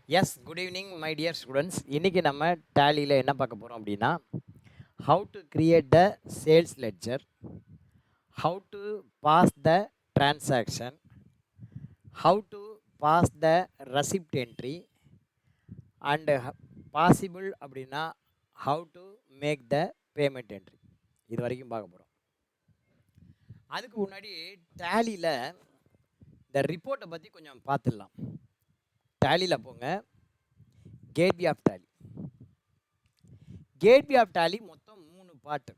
S, good evening my dear students. இன்றைக்கி நம்ம டேலியில் என்ன பார்க்க போகிறோம் அப்படின்னா, how to create the sales ledger, how to pass the transaction, how to pass the receipt entry and possible அப்படின்னா how to make the payment entry. இது வரைக்கும் பார்க்க போகிறோம். அதுக்கு முன்னாடி டேலியில் இந்த ரிப்போர்ட்டை பற்றி கொஞ்சம் பார்த்துடலாம். டேலியில் போங்க, gateway of Tally. Gateway of Tally மொத்தம் 3 பார்ட்டு.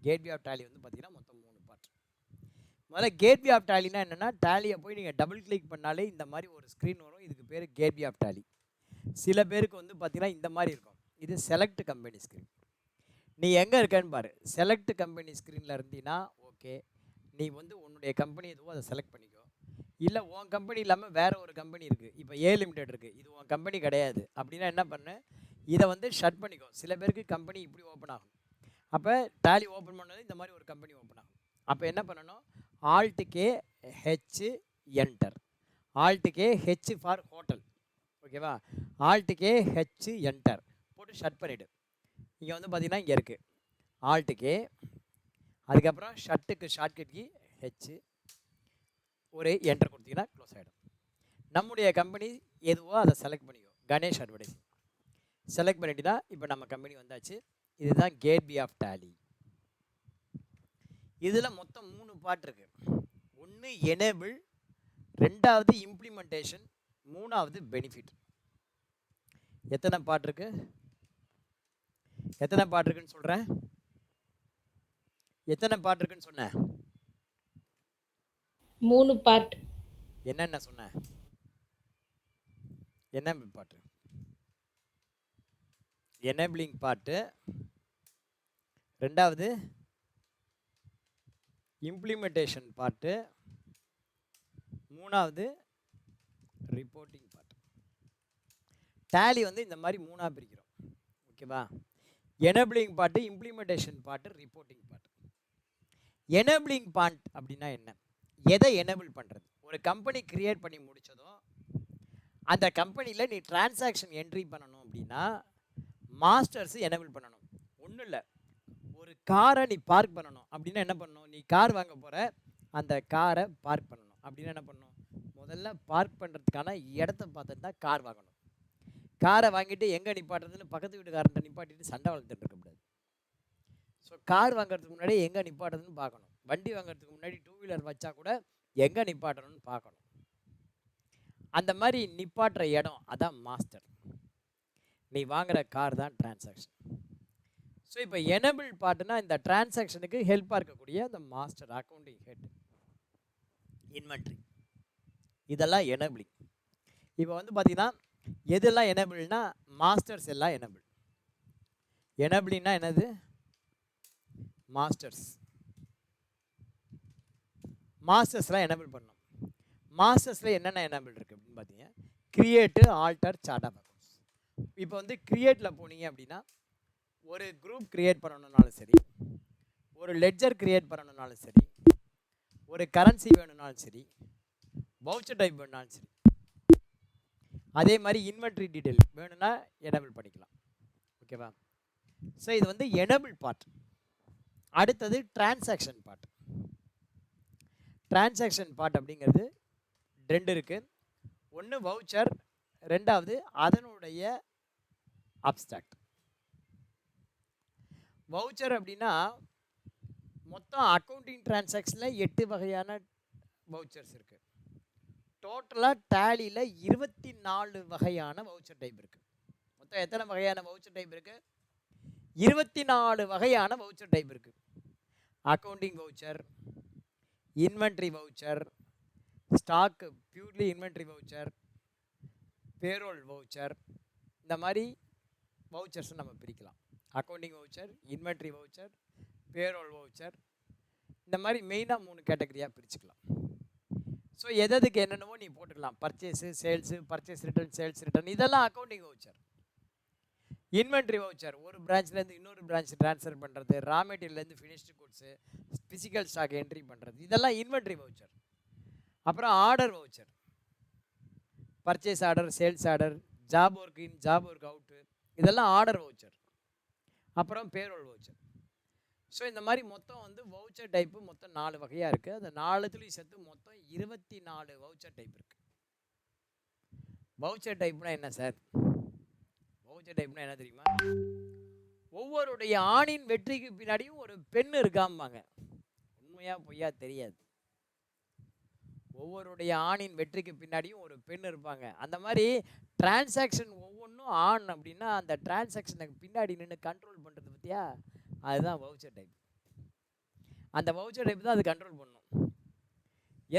கேட்வே ஆஃப் டேலி வந்து பார்த்தீங்கன்னா மொத்தம் 3 பார்ட். முதல்ல கேட்வே ஆஃப் டேலினா என்னென்னா, டேலியை போய் நீங்கள் டபுள் கிளிக் பண்ணாலே இந்த மாதிரி ஒரு ஸ்க்ரீன் வரும். இதுக்கு பேர் கேட்வே ஆஃப் டேலி. சில பேருக்கு வந்து பார்த்தீங்கன்னா இந்த மாதிரி இருக்கும். இது செலக்ட் கம்பெனி ஸ்க்ரீன். நீ எங்கே இருக்கேன்னு பாரு. செலக்ட் கம்பெனி ஸ்க்ரீனில் இருந்தீங்கன்னா ஓகே, நீ வந்து உன்னுடைய கம்பெனி எதுவோ அதை செலக்ட் பண்ணிக்கோ. இல்லை உன் கம்பெனி இல்லாமல் வேறு ஒரு கம்பெனி இருக்குது, இப்போ ஏ லிமிடெட் இருக்குது, இது உன் கம்பெனி கிடையாது அப்படின்னா என்ன பண்ணு, இதை வந்து ஷட் பண்ணிக்கோ. சில பேருக்கு கம்பெனி இப்படி ஓப்பன் ஆகும். அப்போ டேலி ஓப்பன் பண்ணது இந்த மாதிரி ஒரு கம்பெனி ஓப்பன் ஆகும். அப்போ என்ன பண்ணணும், ஆல்ட்டுக்கே ஹெச் என்டர், ஆல்ட்டுக்கே ஹெச் ஃபார் ஹோட்டல், ஓகேவா, ஆல்ட்டுக்கே ஹெச் என்டர் போட்டு ஷட் பண்ணிவிடு. இங்கே வந்து பார்த்தீங்கன்னா இங்கே இருக்குது ஆல்ட்டுக்கே, அதுக்கப்புறம் ஷட்டுக்கு ஷார்ட்கட்கி ஹெச், ஒரு என்டர் கொடுத்தீங்கன்னா க்ளோஸ் ஆகிடும். நம்முடைய கம்பெனி எதுவோ அதை செலக்ட் பண்ணிக்கோ. கணேஷ் அட்வர்டைசிங் செலக்ட் பண்ணிட்டுனா இப்போ நம்ம கம்பெனி வந்தாச்சு. இதுதான் கேட்வே ஆஃப் டேலி. இதில் மொத்தம் 3 பார்ட் இருக்கு. ஒன்று எனேபிள், ரெண்டாவது இம்ப்ளிமெண்டேஷன், மூணாவது பெனிஃபிட். எத்தனை பார்ட் இருக்கு? எத்தனை பார்ட் இருக்குன்னு சொல்கிறேன். எத்தனை பார்ட் இருக்குன்னு சொன்னேன்? 3 பார்ட். என்னென்ன சொன்னேன்? என்ன பார்ட்? எனேபிளிங் பார்ட்டு, ரெண்டாவது இம்ப்ளிமெண்டேஷன் பார்ட்டு, மூணாவது ரிப்போர்ட்டிங் பார்ட். டேலி வந்து இந்த மாதிரி 3ஆக பிரிக்கிறோம், ஓகேவா. Enabling part, implementation part, reporting part. Enabling part அப்படின்னா என்ன? எதை எனேபிள் பண்ணுறது? ஒரு கம்பெனி கிரியேட் பண்ணி முடித்ததும் அந்த கம்பெனியில் நீ டிரான்சாக்ஷன் என்ட்ரி பண்ணணும் அப்படின்னா மாஸ்டர்ஸ் எனேபிள் பண்ணணும். ஒன்றும் இல்லை, ஒரு காரை நீ பார்க் பண்ணணும் அப்படின்னா என்ன பண்ணணும், நீ கார் வாங்க போகிற, அந்த காரை பார்க் பண்ணணும் அப்படின்னா என்ன பண்ணணும், முதல்ல பார்க் பண்ணுறதுக்கான இடத்த பார்த்துட்டு தான் கார் வாங்கணும். காரை வாங்கிட்டு எங்கே நிப்பாட்டுறதுன்னு பக்கத்து வீட்டுக்காரன்ட்ட நிப்பாட்டிட்டு சண்டை வளர்த்துட்டு இருக்கக்கூடாது. ஸோ கார் வாங்குறதுக்கு முன்னாடி எங்கே நிப்பாட்டுறதுன்னு பார்க்கணும். வண்டி வாங்குறதுக்கு முன்னாடி 2 வீலர் வச்சா கூட எங்கே நிப்பாட்டணும்னு பார்க்கணும். அந்த மாதிரி நிப்பாட்டுற இடம் அதான் மாஸ்டர். நீ வாங்குற கார் தான் டிரான்சாக்ஷன். ஸோ இப்போ எனேபிள் பார்ட்னா இந்த டிரான்சாக்ஷனுக்கு ஹெல்ப்பாக இருக்கக்கூடிய அந்த மாஸ்டர், அக்கௌண்டிங் ஹெட், இன்வென்ட்ரி, இதெல்லாம் எனேபிளிங். இப்போ வந்து பார்த்தீங்கன்னா எதெல்லாம் எனேபிள்னா மாஸ்டர்ஸ் எல்லாம் எனேபிள். எனேபிளிங்னா என்னது? மாஸ்டர்ஸ். மாஸ்டர்ஸ்லாம் எனேபிள் பண்ணணும். மாஸ்டர்ஸில் என்னென்ன எனேபிள் இருக்குது அப்படின்னு பார்த்தீங்க, create, alter, chart of accounts. இப்போ வந்து கிரியேட்டில் போனீங்க அப்படின்னா ஒரு குரூப் கிரியேட் பண்ணணுன்னாலும் சரி, ஒரு லெட்ஜர் கிரியேட் பண்ணணுன்னாலும் சரி, ஒரு கரன்சி வேணும்னாலும் சரி, வவுச்சர் டைப் வேணும்னாலும் சரி, அதே மாதிரி இன்வென்ட்ரி டீட்டெயில் வேணும்னா எனேபிள் பண்ணிக்கலாம், ஓகேவா. ஸோ இது வந்து எனேபிள் பார்ட். அடுத்தது டிரான்சாக்ஷன் பார்ட். டிரான்சாக்ஷன் பார்ட் அப்படிங்கிறது 2 இருக்குது. ஒன்று வவுச்சர், ரெண்டாவது அதனுடைய அப்ஸ்ட்ராக்ட். வவுச்சர் அப்படின்னா மொத்தம் அக்கௌண்டிங் டிரான்சாக்ஷனில் 8 வகையான வவுச்சர்ஸ் இருக்குது. டோட்டலாக டேலியில் 24 வகையான வவுச்சர் டைப் இருக்குது. மொத்தம் எத்தனை வகையான வவுச்சர் டைப் இருக்குது? 24 வகையான வவுச்சர் டைப் இருக்குது. Accounting voucher, inventory voucher, stock purely inventory voucher, payroll voucher, இந்த மாதிரி வவுச்சர்ஸ் நம்ம பிரிக்கலாம். Accounting voucher, inventory voucher, payroll voucher, இந்த மாதிரி மெயினாக 3 கேட்டகரியாக பிரிச்சுக்கலாம். ஸோ எதுக்கு என்னென்னவோ நீ போட்டுக்கலாம். Purchase, sales, purchase return, sales return, இதெல்லாம் அக்கௌண்டிங் வவுச்சர். இன்வென்ட்ரி வவுச்சர், ஒரு பிரான்ச்லேருந்து இன்னொரு பிரான்ச் ட்ரான்ஸ்ஃபர் பண்ணுறது, ரா மெட்டீரியல்லேருந்து finished goods, physical stock entry பண்ணுறது, இதெல்லாம் இன்வென்ட்ரி வவுச்சர். அப்புறம் order voucher, purchase order, sales order, job work in, job work out, இதெல்லாம் ஆர்டர் வவுச்சர். அப்புறம் பேரோல் வவுச்சர். ஸோ இந்த மாதிரி மொத்தம் வந்து வவுச்சர் டைப்பு மொத்தம் 4 வகையாக இருக்குது. அந்த 4த்துலேயும் சேர்த்து மொத்தம் 24 வவுச்சர் டைப் இருக்குது. வவுச்சர் டைப்னா என்ன சார்? வவுச்சர் டைப்னா என்ன தெரியுமா? ஒவ்வொருடைய ஆணின் வெற்றிக்கு பின்னாடியும் ஒரு பெண் இருக்காம்பாங்க. உண்மையா பொய்யா தெரியாது. ஒவ்வொருடைய ஆணின் வெற்றிக்கு பின்னாடியும் ஒரு பெண் இருப்பாங்க. அந்த மாதிரி டிரான்சாக்ஷன் ஒவ்வொன்றும் ஆன் அப்படின்னா அந்த டிரான்சாக்ஷனுக்கு பின்னாடி நின்று கண்ட்ரோல் பண்ணுறது பற்றியா, அதுதான் வவுச்சர் டைப். அந்த வவுச்சர் டைப் தான் அது கண்ட்ரோல் பண்ணும்.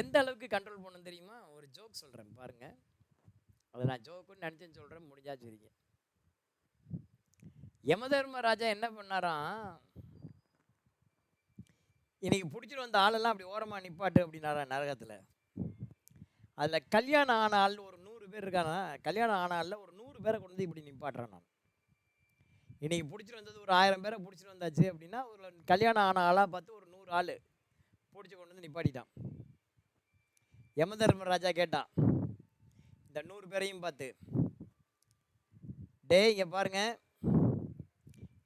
எந்த அளவுக்கு கண்ட்ரோல் பண்ணணும் தெரியுமா? ஒரு ஜோக் சொல்கிறேன் பாருங்க. அதை நான் ஜோக்குன்னு நினச்சேன்னு சொல்கிறேன், முடிஞ்சா சரிங்க. யமதர்மராஜா என்ன பண்ணாராம், இன்னைக்கு பிடிச்சிட்டு வந்த ஆளெல்லாம் அப்படி ஓரமாக நிப்பாட்டு அப்படின்னாரா நரகத்தில். அதில் கல்யாணம் ஆன ஆள் ஒரு 100 பேர் இருக்கானா, கல்யாணம் ஆன ஆளில் ஒரு 100 பேரை கொண்டு வந்து இப்படி நிப்பாட்டுறேன் நான். இன்னைக்கு பிடிச்சிட்டு வந்தது ஒரு 1000 பேரை பிடிச்சிட்டு வந்தாச்சு அப்படின்னா ஒரு கல்யாணம் ஆன ஆளாக பார்த்து ஒரு 100 ஆள் பிடிச்சி கொண்டு வந்து நிப்பாட்டிட்டான். யமதர்மராஜா கேட்டான் இந்த 100 பேரையும் பார்த்து, டே இங்கே பாருங்க,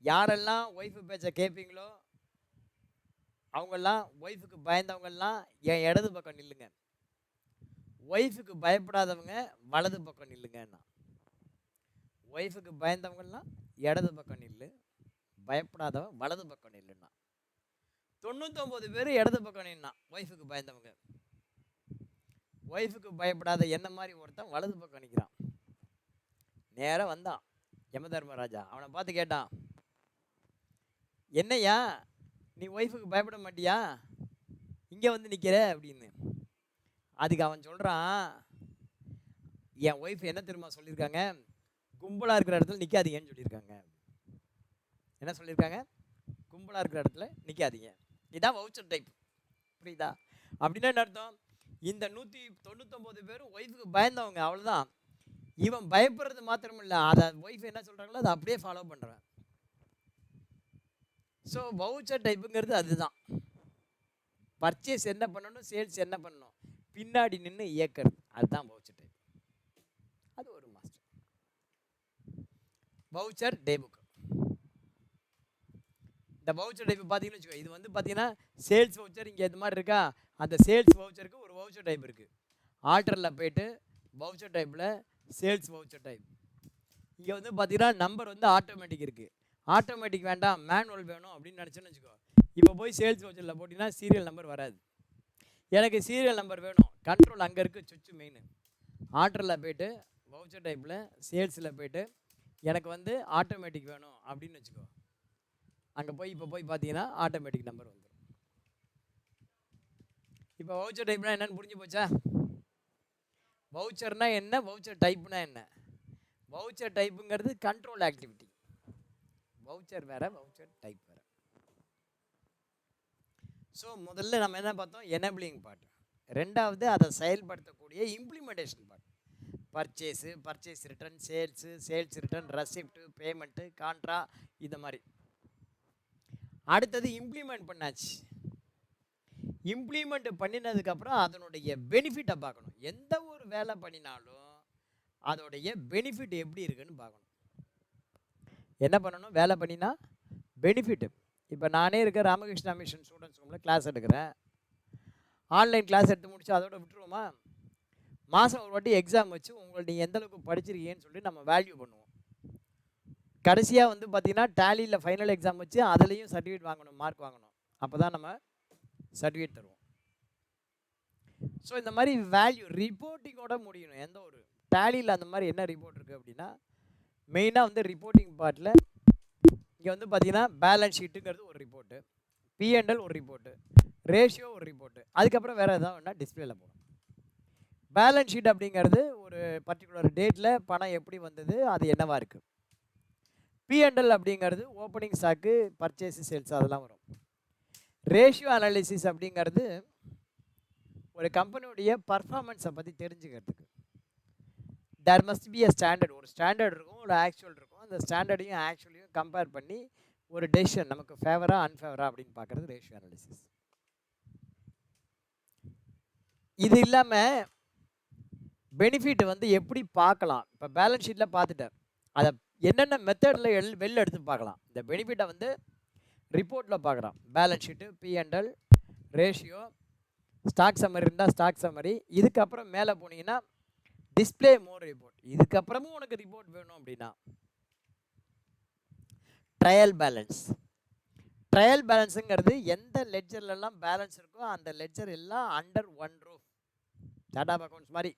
யாரெல்லாம் ஒய்ஃபு பேச்சை கேட்பீங்களோ அவங்கெல்லாம், ஒய்ஃபுக்கு பயந்தவங்கெல்லாம் என் இடது பக்கம் நில்லுங்க, ஒய்ஃபுக்கு பயப்படாதவங்க வலது பக்கம் நில்லுங்கன்னா. ஒய்ஃபுக்கு பயந்தவங்கெல்லாம் இடது பக்கம் நில்லு, பயப்படாதவன் வலது பக்கம் நில்லுன்னா. 99 பேர் இடது பக்கம் நின்னான் ஒய்ஃபுக்கு பயந்தவங்க. ஒய்ஃபுக்கு பயப்படாத என்ன மாதிரி ஒருத்தன் வலது பக்கம் நிற்கிறான். நேராக வந்தான் யமதர்மராஜா. அவனை பார்த்து கேட்டான், என்னையா நீ ஒய்ஃபுக்கு பயப்பட மாட்டியா, இங்கே வந்து நிற்கிற அப்படின்னு. அதுக்கு அவன் சொல்கிறான், என் ஒய்ஃப் என்ன தெரியுமா சொல்லியிருக்காங்க, கும்பலாக இருக்கிற இடத்துல நிற்காதீங்கன்னு சொல்லியிருக்காங்க. என்ன சொல்லியிருக்காங்க? கும்பலாக இருக்கிற இடத்துல நிற்காதீங்க. இதான் வவுச்சர் டைப். புரியுதா? அப்படின்னா என்ன அர்த்தம்? இந்த 199 பேரும் ஒய்ஃபுக்கு பயந்தவங்க, அவ்வளோதான். இவன் பயப்படுறது மாத்திரம் இல்லை, அதை ஒய்ஃப் என்ன சொல்கிறாங்களோ அதை அப்படியே ஃபாலோ பண்ணுறேன். ஸோ வவுச்சர் டைப்புங்கிறது அதுதான். பர்ச்சேஸ் என்ன பண்ணணும், சேல்ஸ் என்ன பண்ணணும், பின்னாடி நின்று இயக்கிறது, அதுதான் வவுச்சர் டைப். அது ஒரு மாஸ்டர் வவுச்சர் டே புக். இந்த வவுச்சர் டைப் பார்த்தீங்கன்னு வச்சுக்கோ, இது வந்து பார்த்தீங்கன்னா சேல்ஸ் வவுச்சர் இங்கே இது மாதிரி இருக்கா, அந்த சேல்ஸ் வவுச்சருக்கு ஒரு வவுச்சர் டைப் இருக்குது. ஆர்டரில் போய்ட்டு வவுச்சர் டைப்பில் சேல்ஸ் வவுச்சர் டைப். இங்கே வந்து பார்த்தீங்கன்னா நம்பர் வந்து ஆட்டோமேட்டிக் இருக்குது. ஆட்டோமேட்டிக் வேண்டாம், மேனுவல் வேணும் அப்படின்னு நினச்சோன்னு வச்சுக்கோ, இப்போ போய் சேல்ஸ் வவுச்சரில் போட்டிங்கன்னா சீரியல் நம்பர் வராது. எனக்கு சீரியல் நம்பர் வேணும், கண்ட்ரோல் அங்கே இருக்குது, சுவிட்சு மெயின். ஆர்டரில் போய்ட்டு வவுச்சர் டைப்பில் சேல்ஸில் போய்ட்டு எனக்கு வந்து ஆட்டோமேட்டிக் வேணும் அப்படின்னு வச்சுக்கோ, அங்கே போய் இப்போ போய் பார்த்தீங்கன்னா ஆட்டோமேட்டிக் நம்பர் வந்துடும். இப்போ வவுச்சர் டைப்னா என்னன்னு புரிஞ்சு போச்சா? வவுச்சர்னா என்ன, வவுச்சர் டைப்னா என்ன? வவுச்சர் டைப்புங்கிறது கண்ட்ரோல் ஆக்டிவிட்டி. வவுச்சர் வேற, வவுச்சர் டைப் வேற. ஸோ முதல்ல நம்ம என்ன பார்த்தோம்? Enabling part. ரெண்டாவது அதை செயல்படுத்தக்கூடிய implementation part. Purchase, purchase return, sales, sales return, receipt, payment, contra, இந்த மாதிரி. அடுத்தது இம்ப்ளிமெண்ட் பண்ணாச்சு. இம்ப்ளிமெண்ட் பண்ணினதுக்கப்புறம் அதனுடைய பெனிஃபிட்டை பார்க்கணும். எந்த ஒரு வேலை பண்ணினாலும் அதோடைய பெனிஃபிட் எப்படி இருக்குன்னு பார்க்கணும். என்ன பண்ணணும்? வேலை பண்ணினா பெனிஃபிட்டு. இப்போ நானே இருக்க ராமகிருஷ்ணா மிஷன் ஸ்டூடெண்ட்ஸ் ரூமில் கிளாஸ் எடுக்கிறேன். ஆன்லைன் கிளாஸ் எடுத்து முடிச்சு அதோட விட்டுருவோமா? மாதம் ஒரு வாட்டி எக்ஸாம் வச்சு உங்களை நீங்கள் எந்தளவுக்கு படிச்சிருக்கீங்கன்னு சொல்லி நம்ம வேல்யூ பண்ணுவோம். கடைசியாக வந்து பார்த்திங்கன்னா டேலியில் ஃபைனல் எக்ஸாம் வச்சு அதுலேயும் சர்டிஃபிகேட் வாங்கணும், மார்க் வாங்கணும். அப்போ தான் நம்ம சர்டிஃபிகேட் தருவோம். ஸோ இந்த மாதிரி வேல்யூ ரிப்போர்ட்டிங்கோட முடியணும். எந்த ஒரு டேலியில் அந்த மாதிரி என்ன ரிப்போர்ட் இருக்குது அப்படின்னா, மெயினாக வந்து ரிப்போர்ட்டிங் பார்ட்டில் இங்கே வந்து பார்த்திங்கன்னா பேலன்ஸ் ஷீட்டுங்கிறது ஒரு ரிப்போர்ட்டு, P&L ஒரு ரிப்போர்ட்டு, ரேஷியோ ஒரு ரிப்போர்ட்டு, அதுக்கப்புறம் வேறு எதாவது ஒன்றா டிஸ்பிளேல போகணும். பேலன்ஸ் ஷீட் அப்படிங்கிறது ஒரு பர்டிகுலர் டேட்டில் பணம் எப்படி வந்தது, அது என்னவா இருக்குது. P&L அப்படிங்கிறது ஓப்பனிங் ஸ்டாக்கு, பர்ச்சேஸு, சேல்ஸ் அதெல்லாம் வரும். ரேஷியோ அனாலிசிஸ் அப்படிங்கிறது ஒரு கம்பெனியுடைய பர்ஃபார்மன்ஸை பற்றி தெரிஞ்சுக்கிறதுக்கு. There must be a standard. ஒரு ஸ்டாண்டர்ட் இருக்கும், ஒரு ஆக்சுவல் இருக்கும். அந்த ஸ்டாண்டர்டையும் ஆக்சுவலையும் கம்பேர் பண்ணி ஒரு டெசிஷன் நமக்கு ஃபேவரா அன்ஃபேவரா அப்படின்னு பார்க்குறது ரேஷியோ அனாலிசிஸ். இது இல்லாமல் பெனிஃபிட் வந்து எப்படி பார்க்கலாம்? இப்போ பேலன்ஸ் ஷீட்டில் பார்த்துட்டேன். அதை என்னென்ன மெத்தடில் வெளில எடுத்து பார்க்கலாம். இந்த பெனிஃபிட்டை வந்து ரிப்போர்ட்டில் பார்க்குறோம். Balance sheet, P&L, ratio, stock summary இருந்தால் ஸ்டாக் சம்மரி. இதுக்கப்புறம் மேலே போனீங்கன்னா டிஸ்பிளே மோர் ரிப்போர்ட். இதுக்கப்புறமும் உனக்கு ரிப்போர்ட் வேணும் அப்படின்னா ட்ரையல் பேலன்ஸ். ட்ரையல் பேலன்ஸுங்கிறது எந்த லெட்ஜர்லாம் பேலன்ஸ் இருக்கோ அந்த லெட்ஜர் எல்லாம் under one roof, chart of accounts மாதிரி.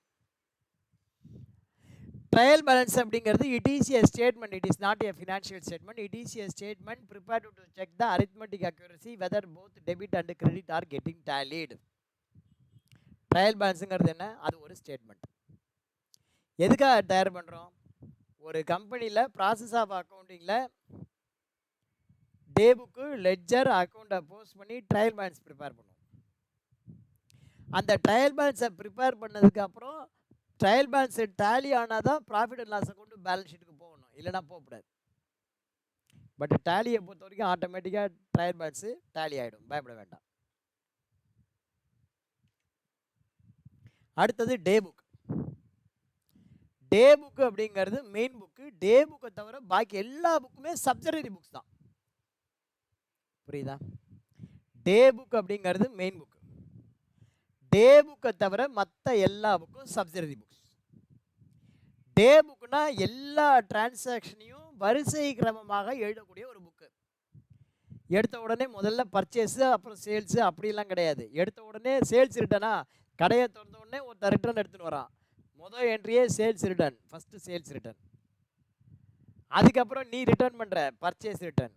ட்ரையல் பேலன்ஸ் அப்படிங்கிறது it is a statement, it is not a financial statement. It is a statement prepared to check the arithmetic accuracy whether both debit and credit are getting tallied. Trial பேலன்ஸுங்கிறது என்ன? அது ஒரு statement. எதுக்காக தயார் பண்ணுறோம்? ஒரு கம்பெனியில் ப்ராசஸ் ஆஃப் அக்கௌண்டிங்கில் டே புக்கு, லெட்ஜர், அக்கௌண்ட்டை போஸ்ட் பண்ணி ட்ரையல் பேலன்ஸ் ப்ரிப்பேர் பண்ணுவோம். அந்த ட்ரையல் பேலன்ஸை ப்ரிப்பேர் பண்ணதுக்கப்புறம் ட்ரையல் பேலன்ஸு டேலி ஆனால் தான் profit and loss account balance ஷீட்டுக்கு போகணும், இல்லைனா போகக்கூடாது. பட் டேலியை பொறுத்த வரைக்கும் ஆட்டோமேட்டிக்காக ட்ரையல் பேலன்ஸு டேலி ஆகிடும், பயப்பட வேண்டாம். அடுத்தது டே புக். டே புக்கு அப்படிங்கிறது மெயின் புக்கு. டே புக்கை தவிர பாக்கி எல்லா புக்குமே சப்சிடரி புக்ஸ் தான். புரியுதா? டே புக் அப்படிங்கிறது மெயின் புக்கு. டே புக்கை தவிர மற்ற எல்லா புக்கும் சப்சிடரி புக்ஸ். டே புக்குனா எல்லா டிரான்சாக்ஷனையும் வரிசை கிரமமாக எழுதக்கூடிய ஒரு புக்கு. எடுத்த உடனே முதல்ல பர்ச்சேஸு, அப்புறம் சேல்ஸு, அப்படிலாம் கிடையாது. எடுத்த உடனே சேல்ஸ் ரிட்டனா, கடையை திறந்த உடனே ஒருத்தர் ரிட்டர்ன் எடுத்துன்னு வரான். மொதல் என்ட்ரியே sales return, first sales return. அதுக்கப்புறம் நீ ரிட்டர்ன் பண்ணுற பர்ச்சேஸ் ரிட்டர்ன்.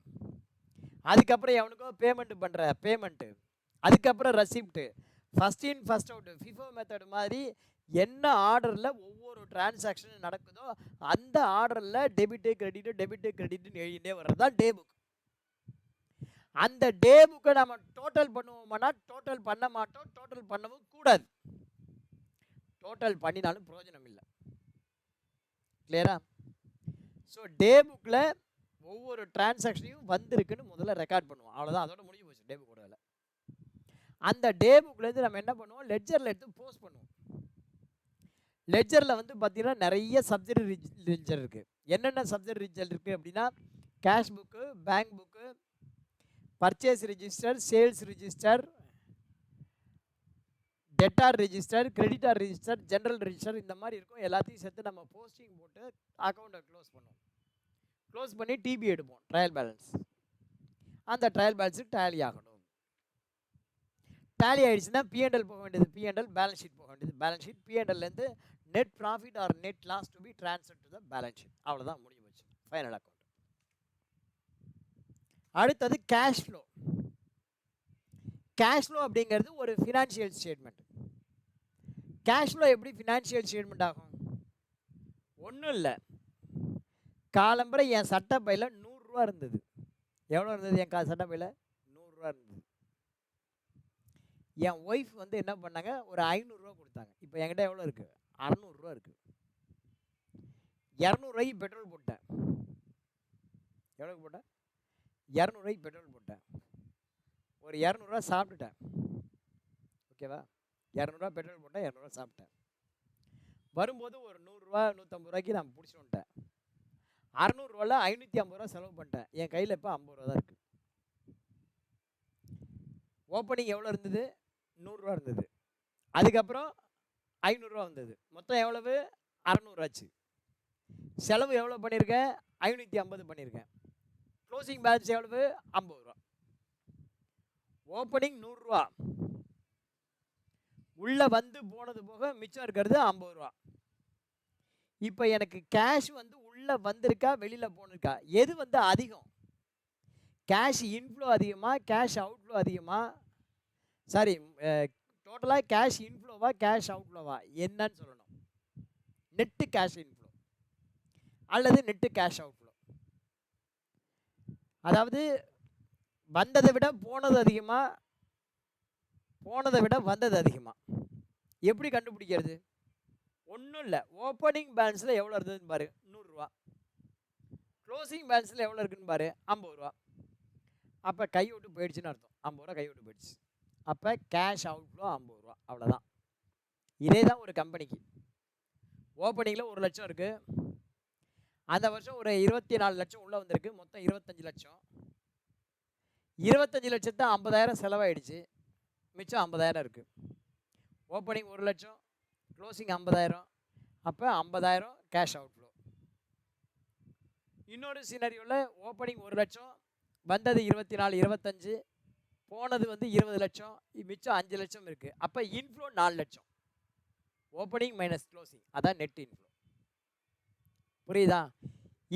அதுக்கப்புறம் எவனுக்கோ பேமெண்ட் பண்ணுற பேமெண்ட்டு. அதுக்கப்புறம் receipt. First in first out, FIFO method மாதிரி என்ன ஆர்டரில் ஒவ்வொரு டிரான்சாக்ஷனும் நடக்குதோ அந்த ஆர்டரில் டெபிட்டு கிரெடிட்டுன்னு எழுதிட்டே வர்றது தான் டே புக். அந்த டே புக்கை நம்ம டோட்டல் பண்ணுவோம்னா டோட்டல் பண்ண மாட்டோம், டோட்டல் பண்ணவும் கூடாது. டோட்டல் பண்ணினாலும் பிரயோஜனம் இல்லை. கிளியரா? ஸோ டே புக்கில் ஒவ்வொரு டிரான்சாக்ஷனையும் வந்திருக்குன்னு முதல்ல ரெக்கார்ட் பண்ணுவோம், அவ்வளோதான். அதோட முடிஞ்சு போச்சு டே புக்கோட வேலை. அந்த டே புக்லேருந்து நம்ம என்ன பண்ணுவோம்? லெட்ஜரில் எடுத்து போஸ்ட் பண்ணுவோம். லெட்ஜரில் வந்து பார்த்தீங்கன்னா நிறைய சப்சிடரி லெட்ஜர் இருக்குது. என்னென்ன சப்சிடரி லெட்ஜர் இருக்குது அப்படின்னா cash book, bank book, purchase register, sales register, debtor register, creditor register, general register, இந்த மாதிரி இருக்கும். எல்லாத்தையும் சேர்த்து நம்ம போஸ்டிங் போட்டு அக்கௌண்ட்டை க்ளோஸ் பண்ணுவோம். க்ளோஸ் பண்ணி டிபி எடுப்போம், ட்ரையல் பேலன்ஸ். அந்த ட்ரையல் பேலன்ஸுக்கு டேலி ஆகணும். டேலி ஆகிடுச்சுன்னா P&L போக வேண்டியது, P&L பேலன்ஸ் ஷீட் போக வேண்டியது, பேலன்ஸ் ஷீட் P&Lலேருந்து net profit or net loss to be transfer to the balance sheet. அவ்வளோதான், முடிஞ்சு போச்சு ஃபைனல் அக்கௌண்ட். அடுத்தது கேஷ் ஃப்ளோ. கேஷ் ஃப்ளோ அப்படிங்கிறது ஒரு ஃபினான்ஷியல் ஸ்டேட்மெண்ட். கேஷ் ஃப்ளோ எப்படி ஃபினான்ஷியல் ஸ்டேட்மெண்ட் ஆகும்? ஒன்றும் இல்லை, காலம்பரை என் சட்டப்பையில் 100 ரூபா இருந்தது. எவ்வளோ இருந்தது என் சட்டப்பையில்? 100 ரூபா இருந்தது. என் ஒய்ஃப் வந்து என்ன பண்ணாங்க, ஒரு 500 ரூபா கொடுத்தாங்க. இப்போ என்கிட்ட எவ்வளோ இருக்குது? 600 ரூபா இருக்குது. 200 ரூபாய்க்கு பெட்ரோல் போட்டேன். எவ்வளோக்கு போட்டேன்? 200 ரூபாய்க்கு பெட்ரோல் போட்டேன். ஒரு 200 ரூபா சாப்பிட்டுட்டேன். ஓகேவா? 200 ரூபா பெட்ரோல் போட்டேன், 200 ரூபா சாப்பிட்டேன். வரும்போது ஒரு 100 ரூபா 150 ரூபாய்க்கு நான் பிடிச்சிட்டு வந்துட்டேன். 600 ரூபாயில் 550 ரூபா செலவு பண்ணிட்டேன். என் கையில் இப்போ 50 ரூபா தான் இருக்குது. ஓப்பனிங் எவ்வளோ இருந்தது? 100 ரூபா இருந்தது. அதுக்கப்புறம் 500 ரூபா வந்தது. மொத்தம் எவ்வளவு? 600 ஆச்சு. செலவு எவ்வளோ பண்ணியிருக்கேன்? 550 பண்ணியிருக்கேன். க்ளோசிங் பேலன்ஸ் எவ்வளவு? 50 ரூபா. ஓப்பனிங் 100 ரூபா, உள்ளே வந்து போனது போக மிச்சம் இருக்கிறது 50 ரூபா. இப்போ எனக்கு கேஷ் வந்து உள்ளே வந்திருக்கா வெளியில் போனிருக்கா? எது வந்து அதிகம்? கேஷ் இன்ஃப்ளோ அதிகமாக, கேஷ் அவுட்ஃப்ளோ அதிகமாக? சாரி, டோட்டலாக கேஷ் இன்ஃப்ளோவா கேஷ் அவுட்ஃப்ளோவா என்னன்னு சொல்லணும். நெட்டு கேஷ் இன்ஃப்ளோ அல்லது நெட்டு கேஷ் அவுட்ஃப்ளோ. அதாவது வந்ததை விட போனது அதிகமாக, போனதை விட வந்தது அதிகமாக. எப்படி கண்டுபிடிக்கிறது? ஒன்றும் இல்லை, ஓப்பனிங் பேலன்ஸில் எவ்வளோ இருந்ததுன்னு பாரு, 100 ரூபா. க்ளோசிங் பேலன்ஸில் எவ்வளோ இருக்குன்னு பாரு, 50 ரூபா. அப்போ கை விட்டு போயிடுச்சுன்னு அர்த்தம். 50 ரூபா கை விட்டு போயிடுச்சு. அப்போ கேஷ் அவுட்ஃப்ளோ 50 ரூபா, அவ்வளோதான். இதே தான் ஒரு கம்பெனிக்கு. ஓப்பனிங்கில் 1 லட்சம் இருக்குது. அந்த வருஷம் ஒரு 24 லட்சம் உள்ளே வந்திருக்கு. மொத்தம் 25 லட்சம். 25 லட்சத்தை 50,000 செலவாயிடுச்சு. மிச்சம் 50,000 இருக்குது. ஓப்பனிங் 1 லட்சம், க்ளோசிங் 50,000. அப்போ 50,000 கேஷ் அவுட்ஃப்ளோ. இன்னொரு சினரியோவில் ஓப்பனிங் 1 லட்சம், வந்தது 24, 25, போனது வந்து 20 லட்சம், மிச்சம் 5 லட்சம் இருக்குது. அப்போ இன்ஃப்ளோ 4 லட்சம். ஓப்பனிங் மைனஸ் க்ளோசிங், அதான் நெட் இன்ஃப்ளோ. புரியுதா?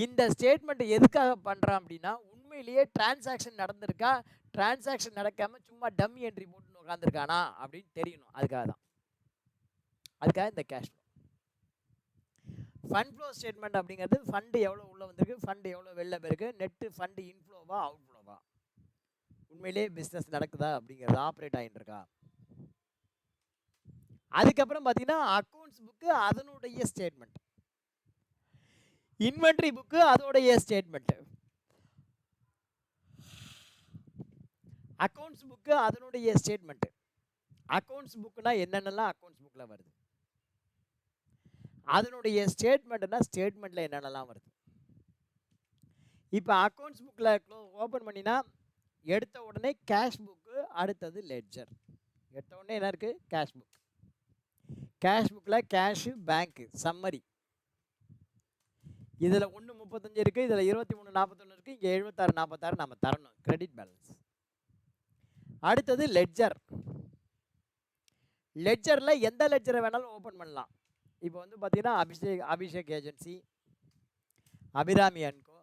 இந்த ஸ்டேட்மெண்ட் எதுக்காக பண்ணுறான் அப்படின்னா, உண்மையிலேயே டிரான்சாக்ஷன் நடந்திருக்கா, டிரான்சாக்ஷன் நடக்காமல் சும்மா டம்மி என்ட்ரி போட்டு உட்காந்துருக்கானா அப்படின்னு தெரியணும். அதுக்காக தான், அதுக்காக இந்த cash flow. Fund flow statement அப்படிங்கிறது ஃபண்டு எவ்வளோ உள்ளே வந்திருக்கு, ஃபண்டு எவ்வளோ வெளில போயிருக்கு, நெட்டு ஃபண்டு இன்ஃப்ளோவா அவுட்ஃப்ளோவா, உண்மையிலேயே பிஸ்னஸ் நடக்குதா அப்படிங்கிறது, ஆப்ரேட் ஆகிட்டு இருக்கா. அதுக்கப்புறம் பார்த்தீங்கன்னா அக்கௌண்ட்ஸ் புக்கு அதனுடைய ஸ்டேட்மெண்ட், இன்வென்ட்ரி புக்கு அதோடைய ஸ்டேட்மெண்ட்டு, அக்கௌண்ட்ஸ் புக்கு அதனுடைய ஸ்டேட்மெண்ட்டு. அக்கௌண்ட்ஸ் புக்குனா என்னென்னலாம் அக்கௌண்ட்ஸ் புக்கில் வருது, அதனுடைய ஸ்டேட்மெண்ட்னா ஸ்டேட்மெண்ட்டில் என்னென்னலாம் வருது. இப்போ அக்கௌண்ட்ஸ் புக்கில் ஓப்பன் பண்ணினா எடுத்த உடனே கேஷ் புக்கு, அடுத்தது லெட்ஜர். எடுத்த உடனே என்ன இருக்குது, கேஷ் புக். கேஷ் புக்கில் கேஷு, பேங்க்கு, சம்மரி. இதில் 1.35 இருக்குது, இதில் 23.41 இருக்குது, இங்கே 76.46 நம்ம தரணும், கிரெடிட் பேலன்ஸ். அடுத்தது லெட்ஜர். லெட்ஜரில் எந்த லெட்ஜரை வேணாலும் ஓப்பன் பண்ணலாம். இப்போ வந்து பார்த்தீங்கன்னா Abhishek agency, Abirami and co,